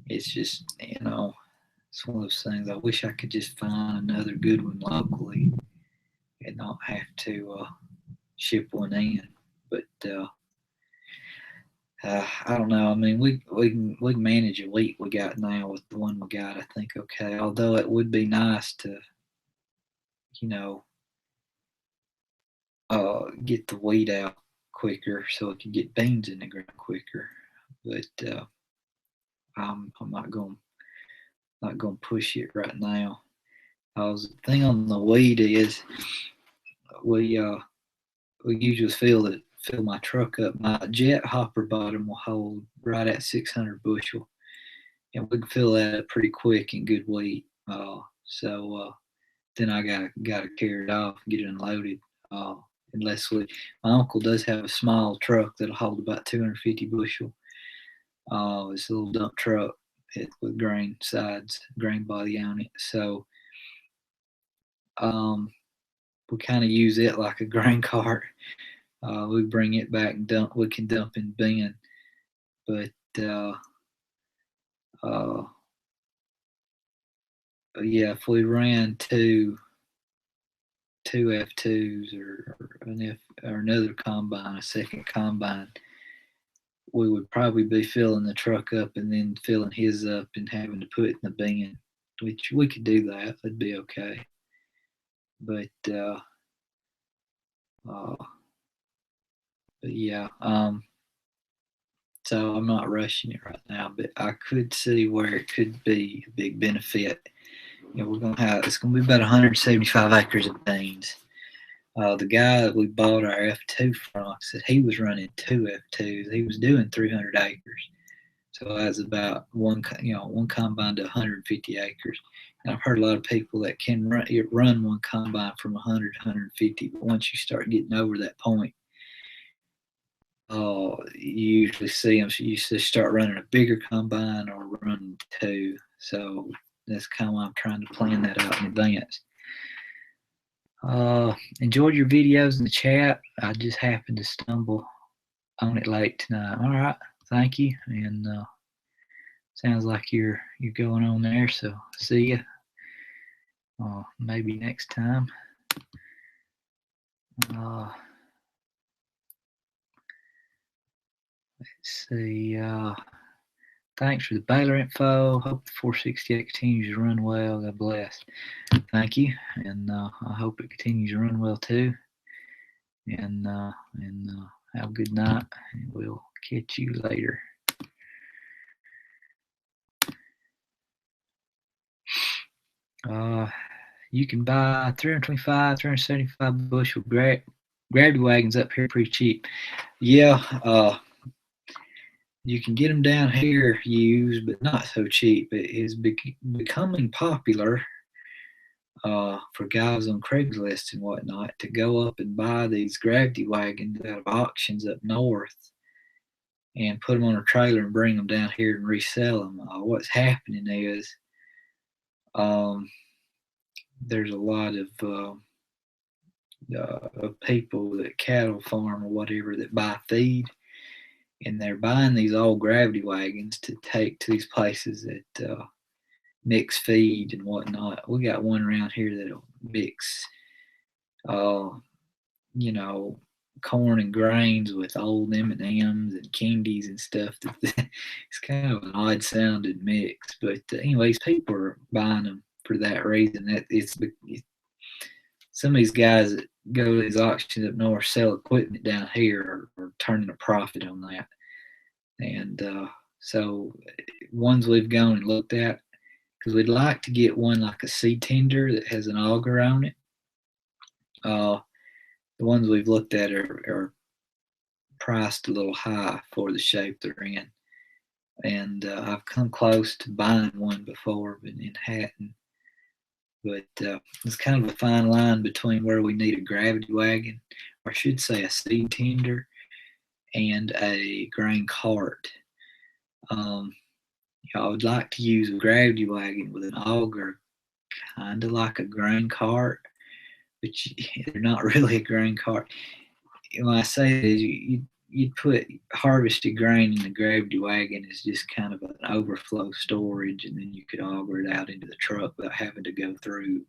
It's just, it's one of those things. I wish I could just find another good one locally and not have to ship one in. But I don't know. I mean, we can manage a week we got now with the one we got. I think okay. Although it would be nice to, get the weed out quicker so it can get beans in the ground quicker. But I'm not going to push it right now. The thing on the weed is we usually fill my truck up. My jet hopper bottom will hold right at 600 bushel, and we can fill that up pretty quick in good wheat. So then I gotta carry it off and get it unloaded. Unless my uncle does have a small truck that'll hold about 250 bushel. It's a little dump truck with grain body on it. So we kind of use it like a grain cart. We bring it back and dump. We can dump in bin, but yeah, if we ran two F2s or another combine, a second combine, we would probably be filling the truck up and then filling his up and having to put in the bin, which we could do that. That'd be okay. But yeah, so I'm not rushing it right now, but I could see where it could be a big benefit. It's gonna be about 175 acres of beans. The guy that we bought our F2 from said he was running two F2s. He was doing 300 acres. So that's about one combine to 150 acres. And I've heard a lot of people that can run one combine from 100 to 150, but once you start getting over that point, you usually see them. So you start running a bigger combine or running two. So that's kind of why I'm trying to plan that out in advance. Enjoyed your videos in the chat. I just happened to stumble on it late tonight. All right, thank you. And sounds like you're going on there. So see ya. Maybe next time. Let's see. Thanks for the baler info. Hope the 468 continues to run well. God bless. Thank you, and I hope it continues to run well too. And have a good night. And we'll catch you later. You can buy 325, 375 bushel gravity wagons up here pretty cheap. Yeah, you can get them down here used, but not so cheap. It is becoming popular for guys on Craigslist and whatnot to go up and buy these gravity wagons out of auctions up north and put them on a trailer and bring them down here and resell them. What's happening is there's a lot of people that cattle farm or whatever that buy feed, and they're buying these old gravity wagons to take to these places that mix feed and whatnot. We got one around here that'll mix, you know, corn and grains with old M&Ms and candies and stuff. It's kind of an odd sounding mix, but anyways, people are buying them for that reason. That it's some of these guys that go to these auctions up north sell equipment down here are turning a profit on that. And so ones we've gone and looked at, because we'd like to get one like a seed tender that has an auger on it. The ones we've looked at are priced a little high for the shape they're in. And I've come close to buying one before, but in hadn't. But it's kind of a fine line between where we need a gravity wagon, or I should say a seed tender, and a grain cart. I would like to use a gravity wagon with an auger, kind of like a grain cart, but they're not really a grain cart. When I say that, you'd put harvested grain in the gravity wagon as just kind of an overflow storage, and then you could auger it out into the truck without having to go through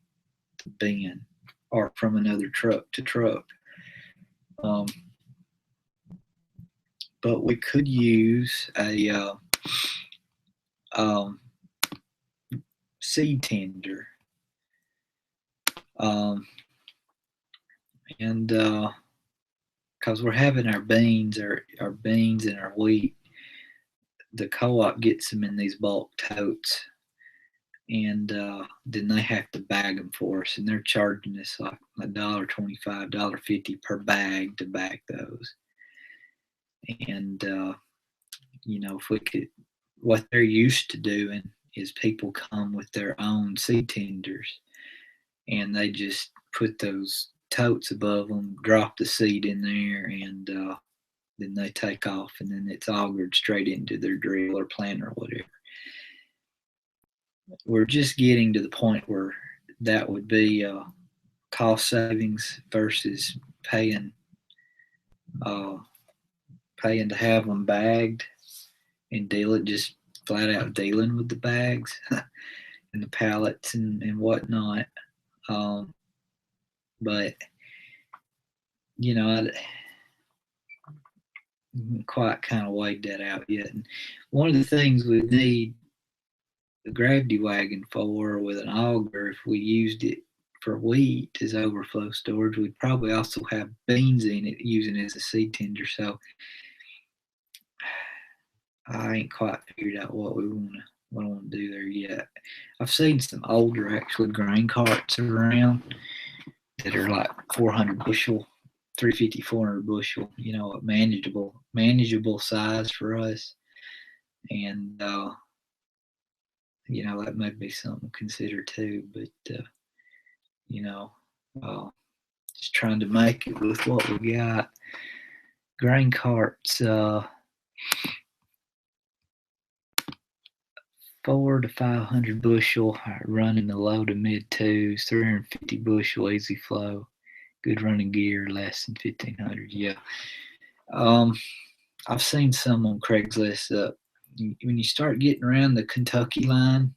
the bin or from another truck to truck. But we could use a seed tender, and because we're having our beans and our wheat, the co-op gets them in these bulk totes, and then they have to bag them for us, and they're charging us like $1.25, $1.50 per bag to bag those. And if we could, what they're used to doing is people come with their own seed tenders, and they just put those totes above them, drop the seed in there, and then they take off, and then it's augered straight into their drill or planter or whatever. We're just getting to the point where that would be cost savings versus paying to have them bagged and just flat out dealing with the bags and the pallets and whatnot. But I haven't quite kind of weighed that out yet. And one of the things we need the gravity wagon for with an auger, if we used it for wheat as overflow storage, we'd probably also have beans in it using it as a seed tender. So I ain't quite figured out what I want to do there yet. I've seen some older actually grain carts around that are like 400 bushel, 350, 400 bushel, manageable size for us. And, that might be something to consider too. But, just trying to make it with what we got. Grain carts, 400 to 500 bushel, running the low to mid twos, 350 bushel easy flow, good running gear, less than 1500. Yeah. I've seen some on Craigslist. When you start getting around the Kentucky line,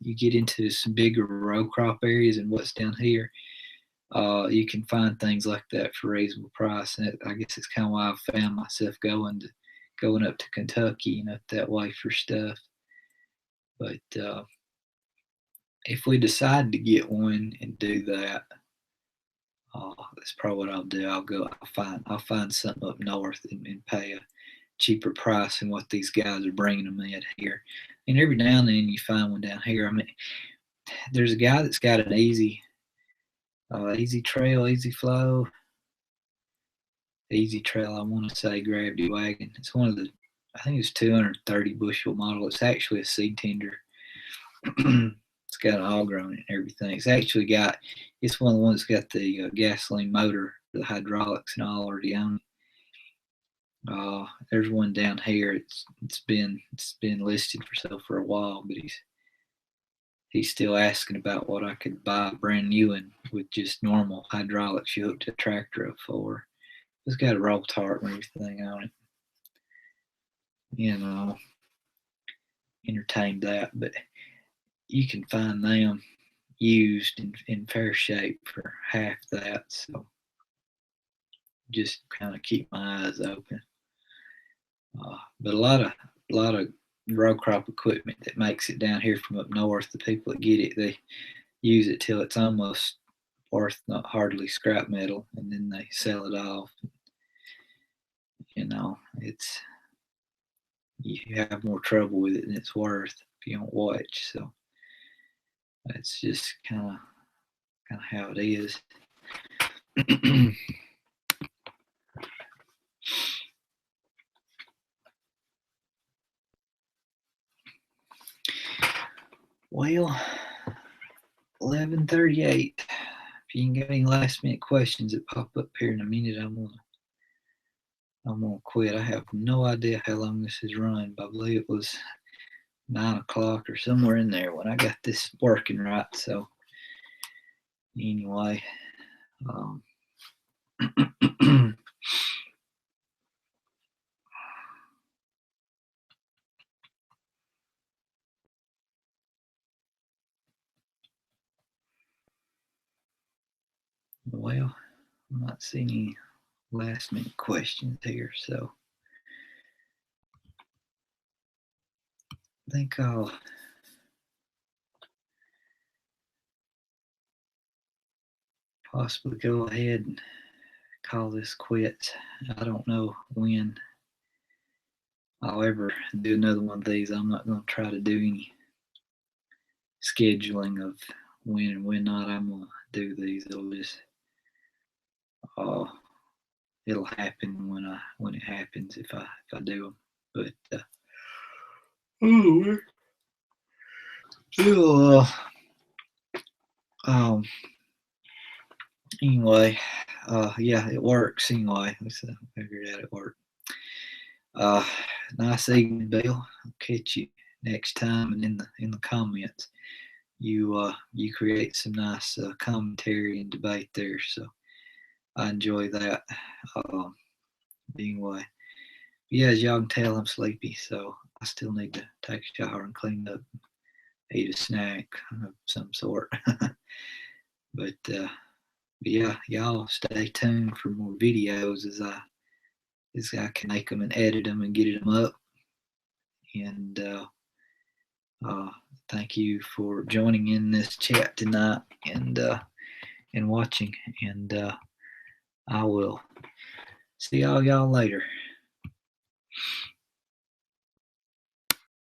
you get into some bigger row crop areas and what's down here. You can find things like that for a reasonable price, and I guess it's kind of why I've found myself going to going up to Kentucky and up that way for stuff. But if we decide to get one and do that, that's probably what I'll do. I'll find something up north and pay a cheaper price than what these guys are bringing them in here. And every now and then you find one down here. I mean, there's a guy that's got an easy trail, easy flow, easy trail. I want to say Gravity Wagon. It's one of the, I think it's 230 bushel model. It's actually a seed tender. It's got an all grown and everything. It's one of the ones that's got the gasoline motor, the hydraulics and all already on it. There's one down here. It's been listed for sale for a while, but he's still asking about what I could buy brand new and with just normal hydraulics you hook to a tractor up for. It's got a roll tart and everything on it. Entertain that, but you can find them used in fair shape for half that. So just kind of keep my eyes open. But a lot of row crop equipment that makes it down here from up north, the people that get it, they use it till it's almost worth not hardly scrap metal, and then they sell it off. It's, you have more trouble with it than it's worth if you don't watch. So that's just kind of how it is. Well, 11:38. If you can get any last minute questions that pop up here in a minute, I'm gonna quit. I have no idea how long this has run, but I believe it was 9 o'clock or somewhere in there when I got this working right. So anyway, well, I'm not seeing any last minute questions here, so I think I'll possibly go ahead and call this quits. I don't know when I'll ever do another one of these. I'm not going to try to do any scheduling of when and when not I'm going to do these. It'll happen when it happens if I do them. But anyway, yeah, it works anyway. So I figured out it worked. Nice evening, Bill. I'll catch you next time. And in the comments, you create some nice commentary and debate there. So I enjoy that. Anyway, yeah, as y'all can tell, I'm sleepy, so I still need to take a shower and clean up, eat a snack of some sort. But yeah, y'all stay tuned for more videos as I can make them and edit them and get them up. And thank you for joining in this chat tonight and watching. And I will see all y'all later.